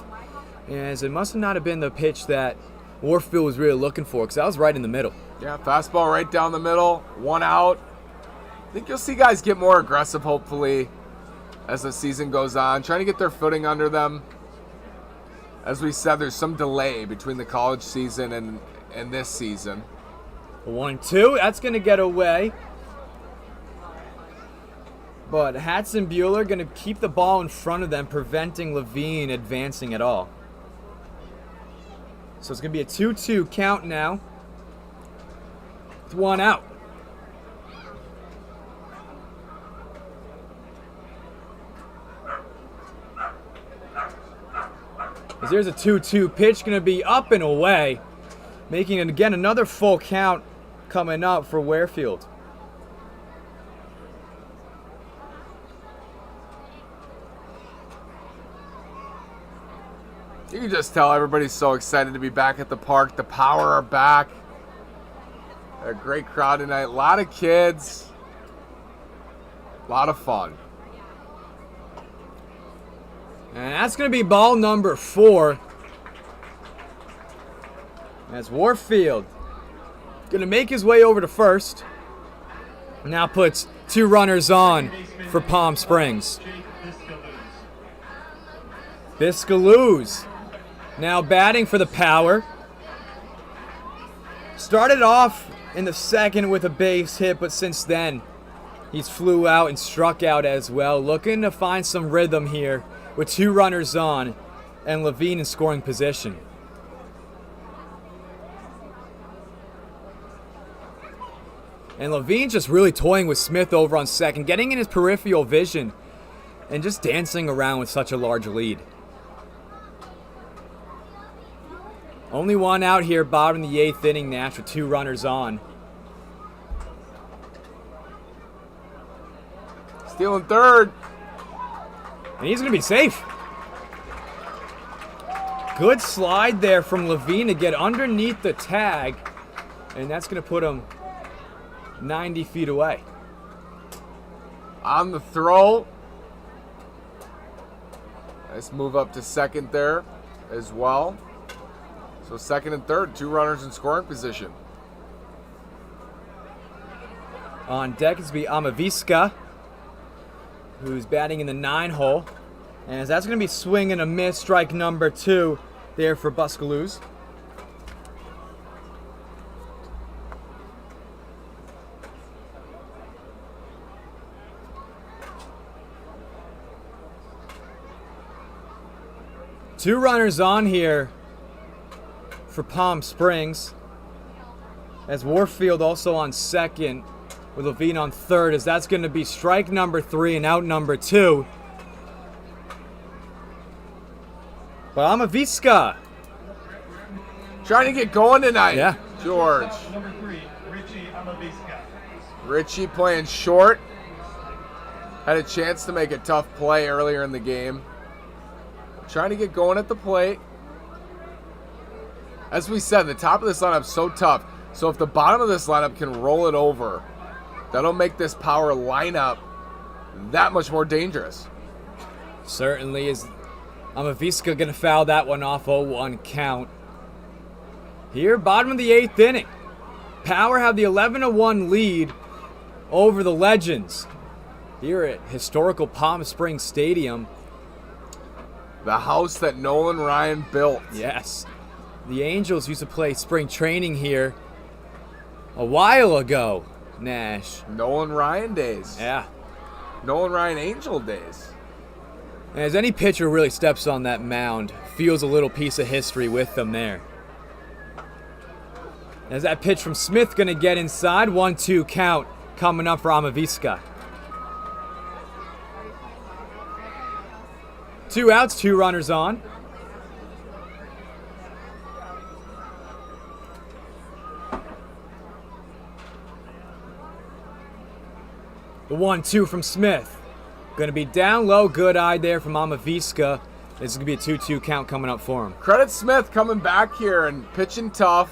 Speaker 2: As it must not have been the pitch that Warfield was really looking for, because that was right in the middle.
Speaker 1: Yeah, fastball right down the middle, 1 out. I think you'll see guys get more aggressive, hopefully, as the season goes on, trying to get their footing under them. As we said, there's some delay between the college season and this season.
Speaker 2: 1-2, that's going to get away. But Hatz and Bueller going to keep the ball in front of them, preventing Levine advancing at all. So it's going to be a 2-2 count now, with 1 out. As there's a 2-2 pitch, going to be up and away, making it again another full count coming up for Warefield.
Speaker 1: You can just tell everybody's so excited to be back at the park. The Power are back. A great crowd tonight. A lot of kids. A lot of fun.
Speaker 2: And that's going to be ball number 4. As Warfield going to make his way over to first. Now puts 2 runners on for Palm Springs. Biscaluz now batting for the Power. Started off in the second with a base hit, but since then he's flew out and struck out as well. Looking to find some rhythm here with 2 runners on and Levine in scoring position. And Levine just really toying with Smith over on second, getting in his peripheral vision and just dancing around with such a large lead. Only 1 out here, bottom of the 8th inning, Nash, with 2 runners on.
Speaker 1: Stealing third.
Speaker 2: And he's going to be safe. Good slide there from Levine to get underneath the tag. And that's going to put him 90 feet away.
Speaker 1: On the throw. Nice move up to second there as well. So second and third, 2 runners in scoring position.
Speaker 2: On deck is be Amaviska, who's batting in the 9 hole. And as that's going to be swing and a miss, strike number 2 there for Buscaluz. Two runners on here for Palm Springs, as Warfield also on second with Levine on third, as that's going to be strike number 3 and out number 2. But Amaviska
Speaker 1: Trying to get going tonight.
Speaker 2: Yeah.
Speaker 1: George.
Speaker 3: Number 3, Richie Amaviska.
Speaker 1: Richie playing short. Had a chance to make a tough play earlier in the game. Trying to get going at the plate. As we said, the top of this lineup so tough. So if the bottom of this lineup can roll it over, that'll make this Power lineup that much more dangerous.
Speaker 2: certainly is. Amaviska going to foul that one off, 0-1 count. Here, bottom of the 8th inning. Power have the 11-1 lead over the Legends here at historical Palm Springs Stadium.
Speaker 1: The house that Nolan Ryan built.
Speaker 2: Yes. The Angels used to play spring training here a while ago, Nash.
Speaker 1: Nolan Ryan days.
Speaker 2: Yeah.
Speaker 1: Nolan Ryan Angel days.
Speaker 2: And as any pitcher really steps on that mound, feels a little piece of history with them there. As that pitch from Smith going to get inside, 1-2 count coming up for Amaviska. 2 outs, 2 runners on. The 1-2 from Smith. Going to be down low, good eye there from Amaviska. This is going to be a 2-2 count coming up for him.
Speaker 1: Credit Smith coming back here and pitching tough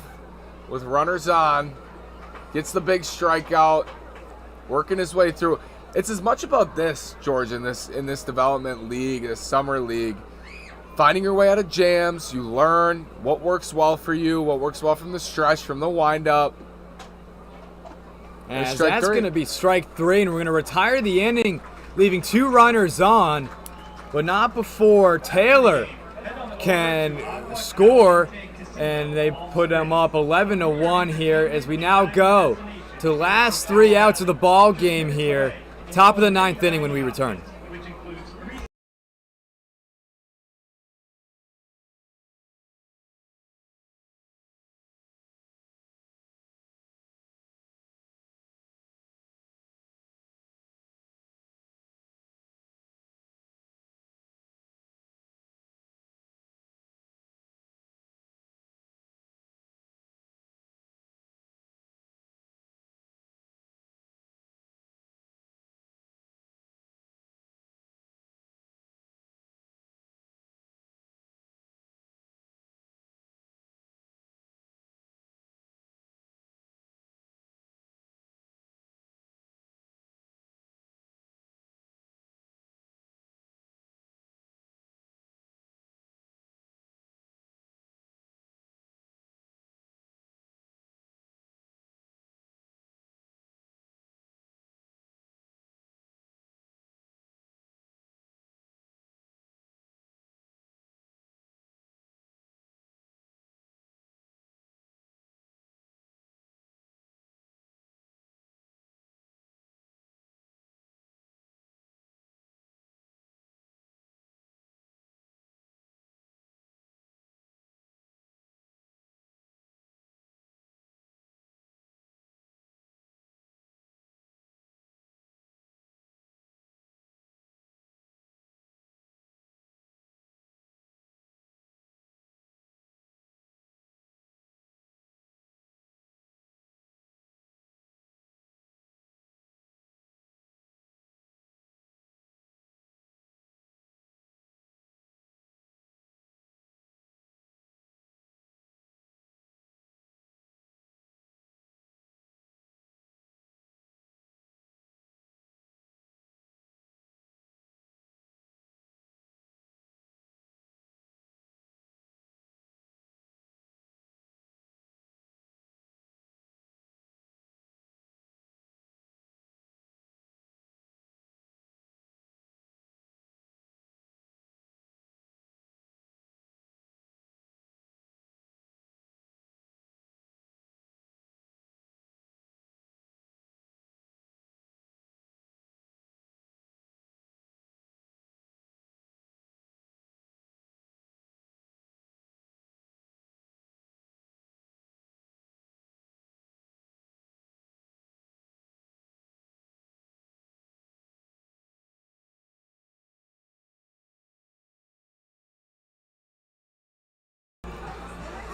Speaker 1: with runners on. Gets the big strikeout, working his way through. It's as much about this, George, in this development league, this summer league. Finding your way out of jams. You learn what works well for you, what works well from the stretch, from the windup.
Speaker 2: As
Speaker 1: strike
Speaker 2: that's
Speaker 1: 3.
Speaker 2: going to be strike 3, and we're going to retire the inning, leaving 2 runners on, but not before Taylor can score, and they put them up 11-1 here as we now go to the last 3 outs of the ball game here. Top of the 9th inning when we return.
Speaker 3: which includes 3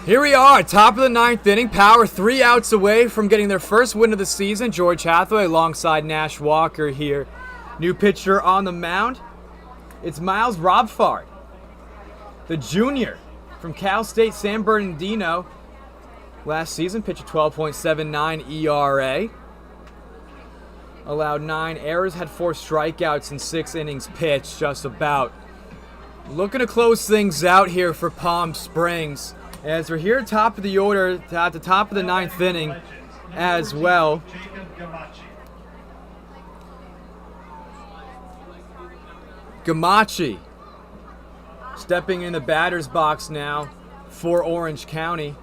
Speaker 2: Here we are, top of the 9th inning. Power 3 outs away from getting their first win of the season. George Hathaway alongside Nash Walker here. New pitcher on the mound. It's Miles Robfard, the junior from Cal State San Bernardino. Last season, pitched a 12.79 ERA. Allowed 9 errors, had 4 strikeouts in 6 innings pitched, just about. Looking to close things out here for Palm Springs. As we're here top of the order, at the top of the 9th inning as well.
Speaker 3: Jacob Gamache.
Speaker 2: Gamache stepping in the batter's box now for Orange County.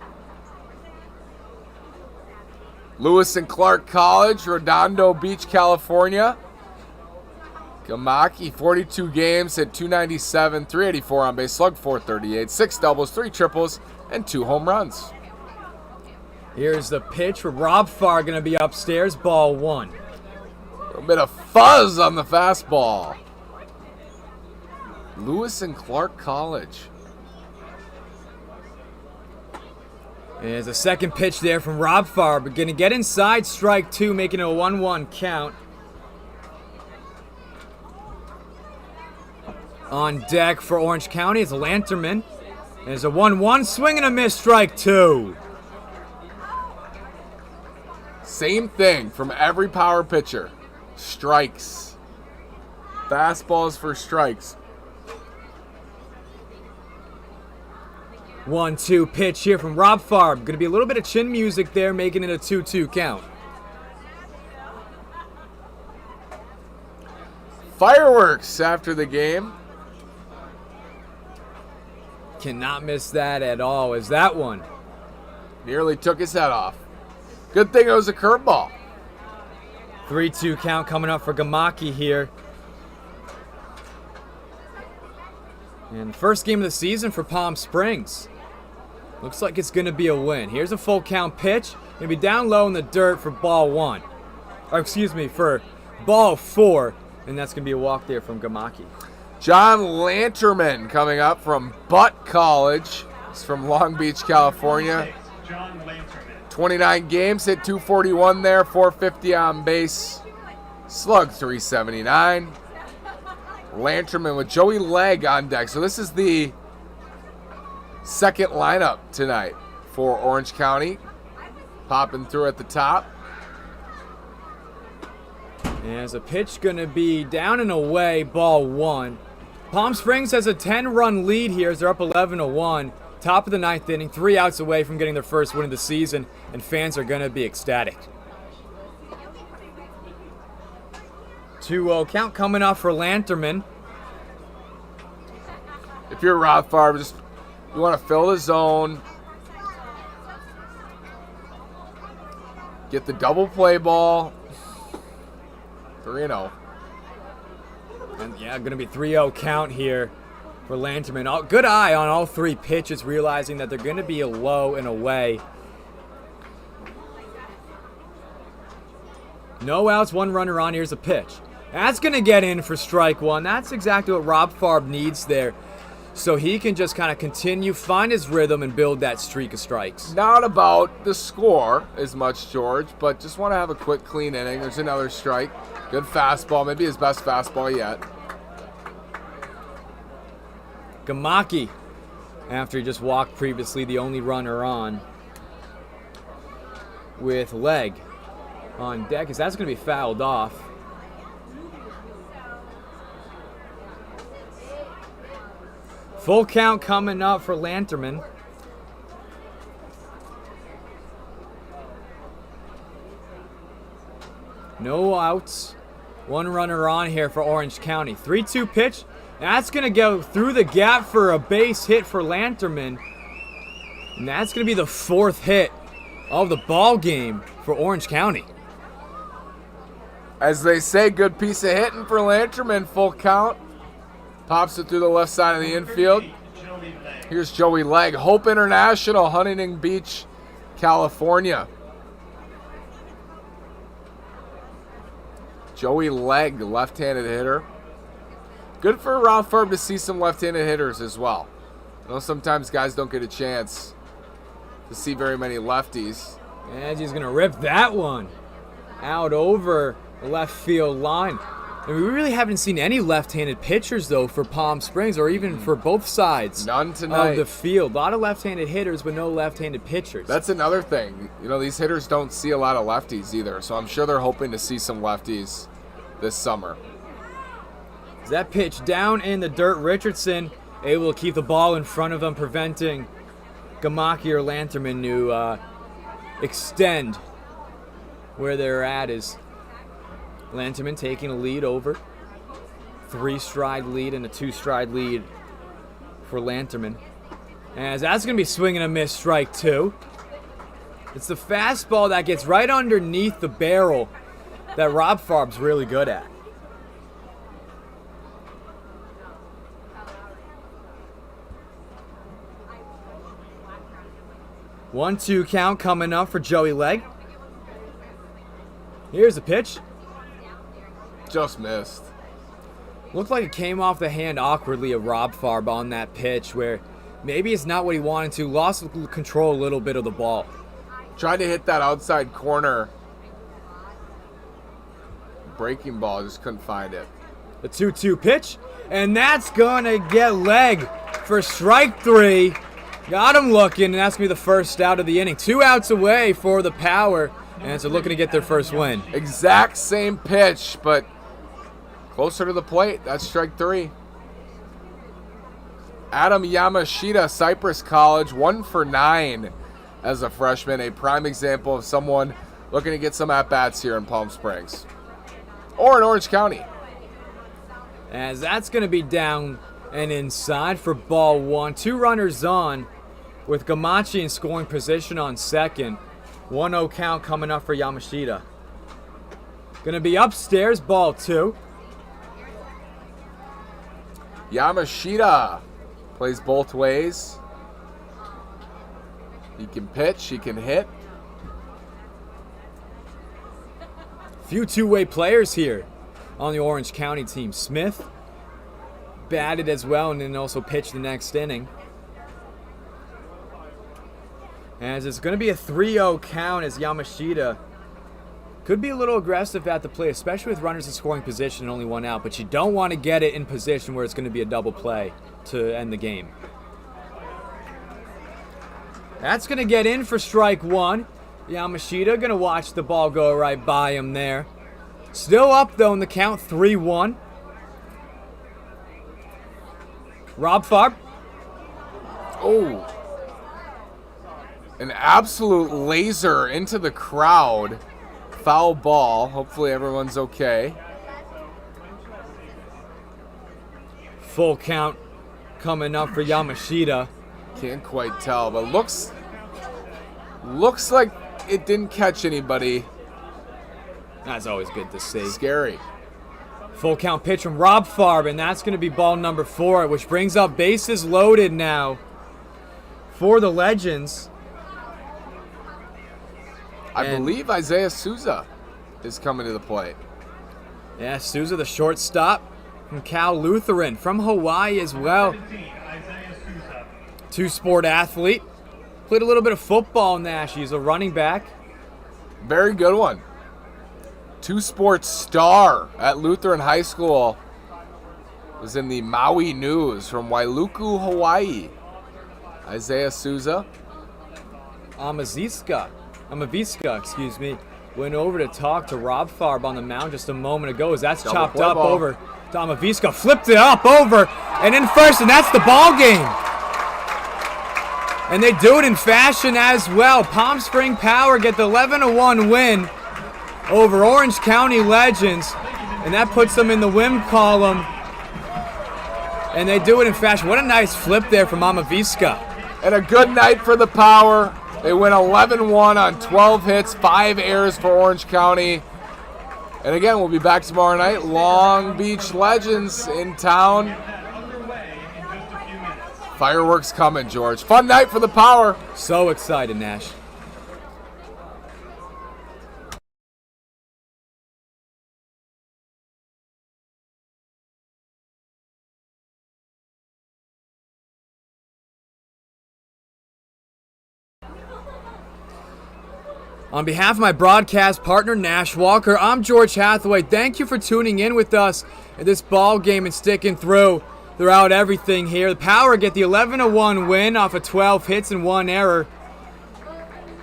Speaker 1: Lewis and Clark College, Redondo Beach, California. Gamache, 42 games, hit 297, 384 on base, slug 438, 6 doubles, 3 triples, and 2 home runs.
Speaker 2: Here's the pitch for Robfard, going to be upstairs, ball 1.
Speaker 1: A little bit of fuzz on the fastball. Lewis and Clark College.
Speaker 2: There's a second pitch there from Robfard, but going to get inside strike 2, making it a 1-1 count. On deck for Orange County is Lanterman. There's a 1-1 swing and a miss, strike 2.
Speaker 1: Same thing from every power pitcher. Strikes. Fastballs for strikes.
Speaker 2: 1-2 pitch here from Robfard. Going to be a little bit of chin music there, making it a 2-2 count.
Speaker 1: Fireworks after the game.
Speaker 2: Cannot miss that at all, as that one
Speaker 1: Nearly took his head off. Good thing it was a curveball.
Speaker 2: 3-2 count coming up for Gamaki here. And first game of the season for Palm Springs. Looks like it's going to be a win. Here's a full count pitch. Going to be down low in the dirt for ball 1. Or excuse me, for ball 4. And that's going to be a walk there from Gamaki.
Speaker 1: John Lanterman coming up from Butt College. He's from Long Beach, California.
Speaker 3: John Lanterman.
Speaker 1: 29 games, hit 241 there, 450 on base, slug 379. Lanterman with Joey Legg on deck. So this is the second lineup tonight for Orange County. Popping through at the top.
Speaker 2: And as a pitch going to be down and away, ball 1. Palm Springs has a 10-run lead here as they're up 11-1. Top of the 9th inning, 3 outs away from getting their first win of the season, and fans are going to be ecstatic. 2-0 count coming off for Lanterman.
Speaker 1: If you're Rob Farb, you want to fill the zone. Get the double play ball. 3-0.
Speaker 2: And yeah, going to be 3-0 count here for Lanterman. Good eye on all 3 pitches, realizing that they're going to be a low and away. No outs, 1 runner on. Here's a pitch. That's going to get in for strike 1. That's exactly what Rob Farb needs there. So he can just kind of continue, find his rhythm, and build that streak of strikes.
Speaker 1: Not about the score as much, George, but just want to have a quick, clean inning. There's another strike. Good fastball, maybe his best fastball yet.
Speaker 2: Gamaki, after he just walked previously, the only runner on, with Legg on deck, as that's going to be fouled off. Full count coming up for Lanterman. No outs. 1 runner on here for Orange County. 3-2 pitch. That's going to go through the gap for a base hit for Lanterman. And that's going to be the 4th hit of the ball game for Orange County.
Speaker 1: As they say, good piece of hitting for Lanterman. Full count. Pops it through the left side of the infield. Here's Joey Legg. Hope International, Huntington Beach, California. Joey Legg, left-handed hitter. Good for Rob Farb to see some left-handed hitters as well. I know sometimes guys don't get a chance to see very many lefties.
Speaker 2: And he's going to rip that one out over the left field line. And we really haven't seen any left-handed pitchers, though, for Palm Springs, or even for both sides
Speaker 1: None tonight.
Speaker 2: of the field. A lot of left-handed hitters, but no left-handed pitchers.
Speaker 1: That's another thing. You know, these hitters don't see a lot of lefties either, so I'm sure they're hoping to see some lefties this summer.
Speaker 2: That pitch down in the dirt. Richardson able to keep the ball in front of him, preventing Gamaki or Lanterman to extend where they're at. Is Lanterman taking a lead over. 3-stride lead and a 2-stride lead for Lanterman. As that's going to be swinging a miss, strike 2. It's the fastball that gets right underneath the barrel that Rob Farb's really good at. One-two count coming up for Joey Legg. Here's a pitch.
Speaker 1: Just missed.
Speaker 2: Looked like it came off the hand awkwardly of Rob Farb on that pitch, where maybe it's not what he wanted to. Lost control a little bit of the ball.
Speaker 1: Tried to hit that outside corner. Breaking ball, just couldn't find it.
Speaker 2: The 2-2 pitch, and that's gonna get Legg for strike 3. Got him looking, and that's gonna be the first out of the inning. 2 outs away for the Power, and so looking to get their first win.
Speaker 1: Exact same pitch, but closer to the plate. That's strike 3. Adam Yamashita, Cypress College, 1 for 9 as a freshman. A prime example of someone looking to get some at-bats here in Palm Springs. Or in Orange County.
Speaker 2: As that's going to be down and inside for ball 1. 2 runners on with Gamachi in scoring position on second. 1-0 count coming up for Yamashita. Gonna be upstairs, ball 2.
Speaker 1: Yamashita plays both ways. He can pitch, he can hit.
Speaker 2: Few two-way players here on the Orange County team. Smith batted as well and then also pitched the next inning. As it's going to be a 3-0 count as Yamashita could be a little aggressive at the plate, especially with runners in scoring position and only 1 out, but you don't want to get it in position where it's going to be a double play to end the game. That's going to get in for strike 1. Yamashita going to watch the ball go right by him there. Still up, though, in the count, 3-1. Rob Farb.
Speaker 1: Oh. An absolute laser into the crowd. Foul ball. Hopefully everyone's okay.
Speaker 2: Full count coming up for Yamashita.
Speaker 1: Can't quite tell, but looks like it didn't catch anybody.
Speaker 2: That's always good to see.
Speaker 1: Scary.
Speaker 2: Full count pitch from Rob Farb, and that's going to be ball number 4, which brings up bases loaded now for the Legends.
Speaker 1: I believe Isaiah Souza is coming to the plate.
Speaker 2: Yeah, Souza, the shortstop from Cal Lutheran, from Hawaii as well.
Speaker 3: 17, Isaiah Souza.
Speaker 2: Two-sport athlete. Played a little bit of football, Nash. He's a running back.
Speaker 1: Very good one. Two-sport star at Lutheran High School. Was in the Maui News from Wailuku, Hawaii. Isaiah Souza.
Speaker 2: Amaviska, went over to talk to Rob Farb on the mound just a moment ago as that's
Speaker 1: Double
Speaker 2: chopped
Speaker 1: play
Speaker 2: up
Speaker 1: ball.
Speaker 2: over to Amaviska. Flipped it up over and in first, and that's the ball game. And they do it in fashion as well. Palm Spring Power get the 11-1 win over Orange County Legends, and that puts them in the win column. And they do it in fashion. What a nice flip there from Amaviska.
Speaker 1: And a good night for the Power. They win 11-1 on 12 hits, 5 errors for Orange County. And again, we'll be back tomorrow night. Long Beach Legends in town.
Speaker 3: Underway in just a few minutes.
Speaker 1: Fireworks coming, George. Fun night for the Power.
Speaker 2: So excited, Nash. On behalf of my broadcast partner, Nash Walker, I'm George Hathaway. Thank you for tuning in with us in this ball game and sticking throughout everything here. The Power get the 11-1 win off of 12 hits and 1 error.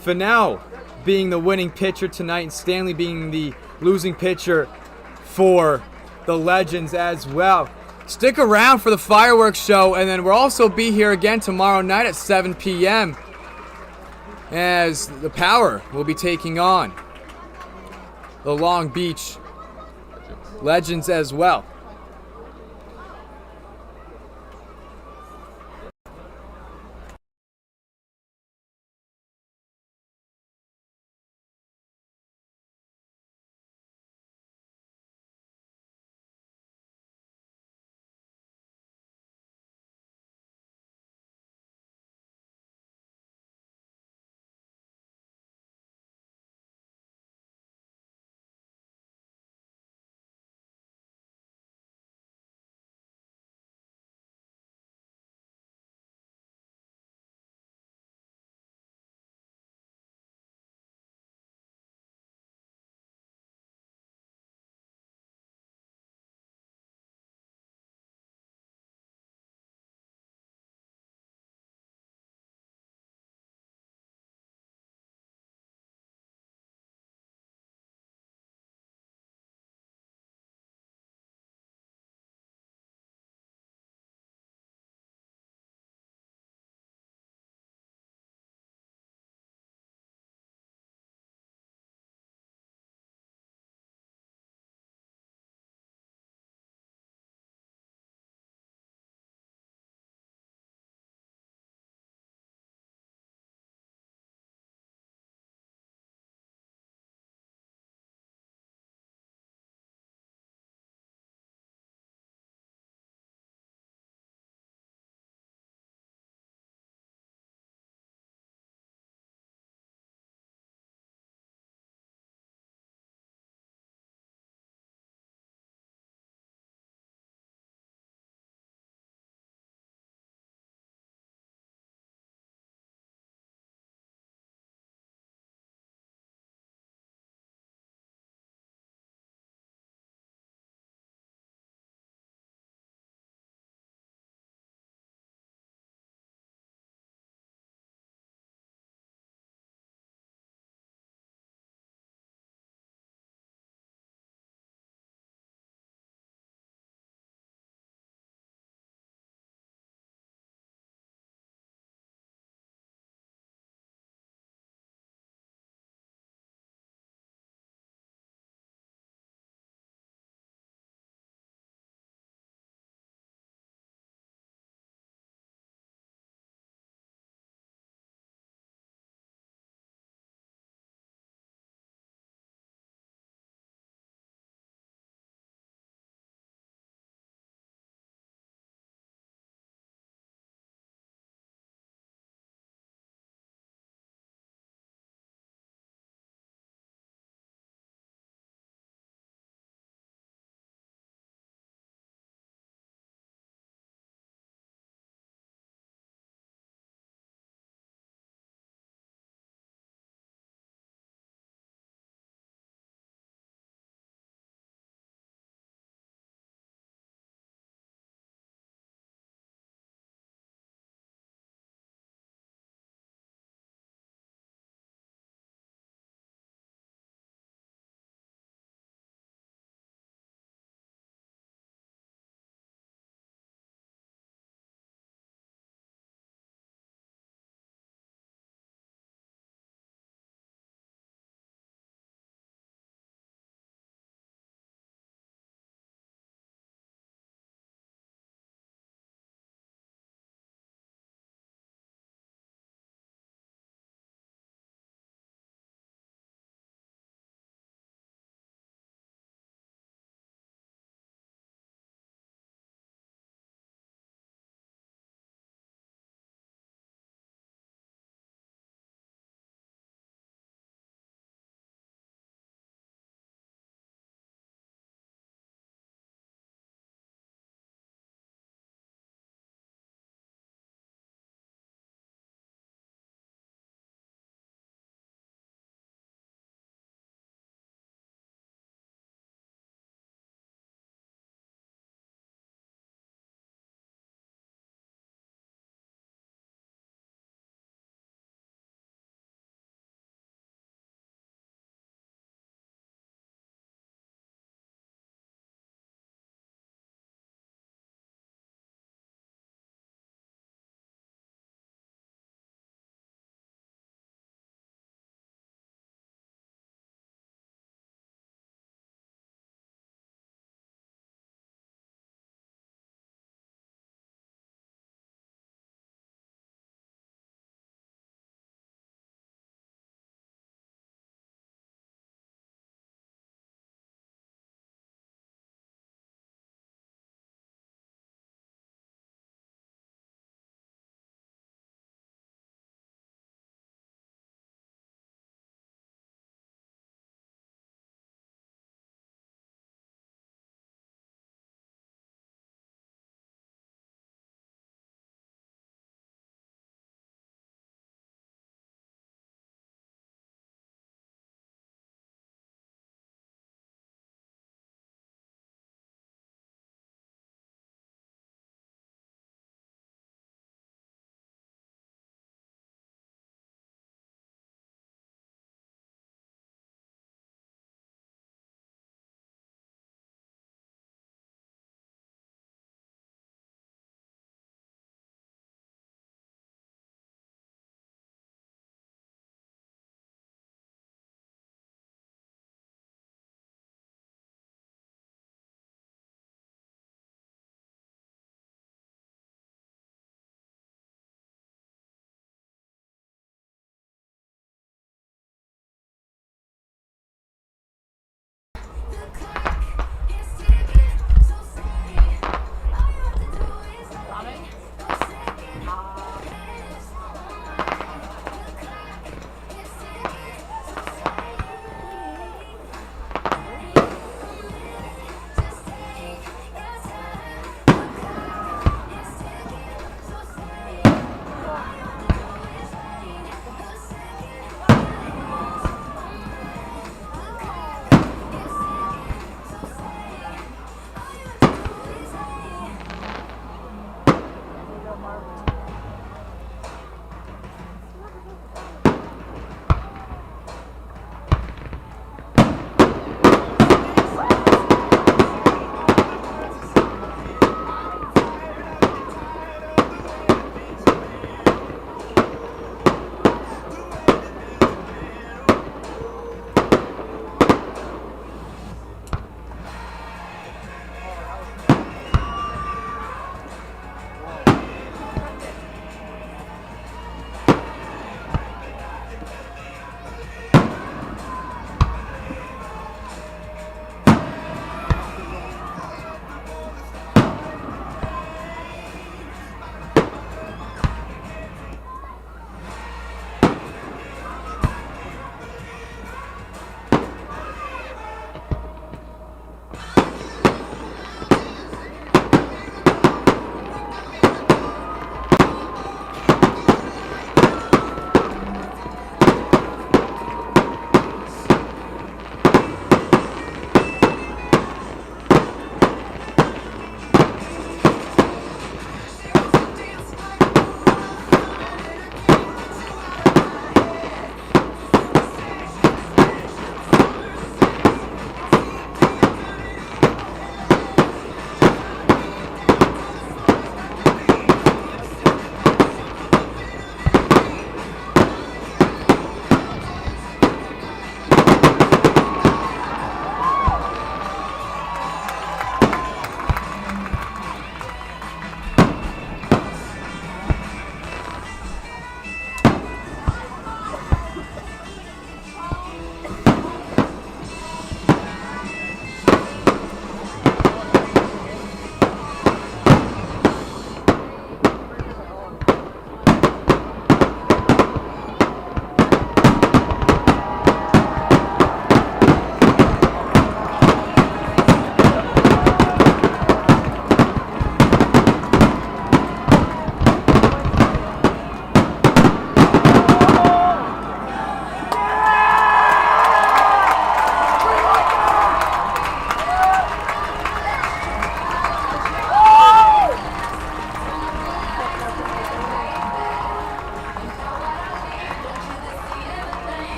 Speaker 2: Fennell being the winning pitcher tonight and Stanley being the losing pitcher for the Legends as well. Stick around for the fireworks show, and then we'll also be here again tomorrow night at 7 p.m. as the Power will be taking on the Long Beach Legends as well.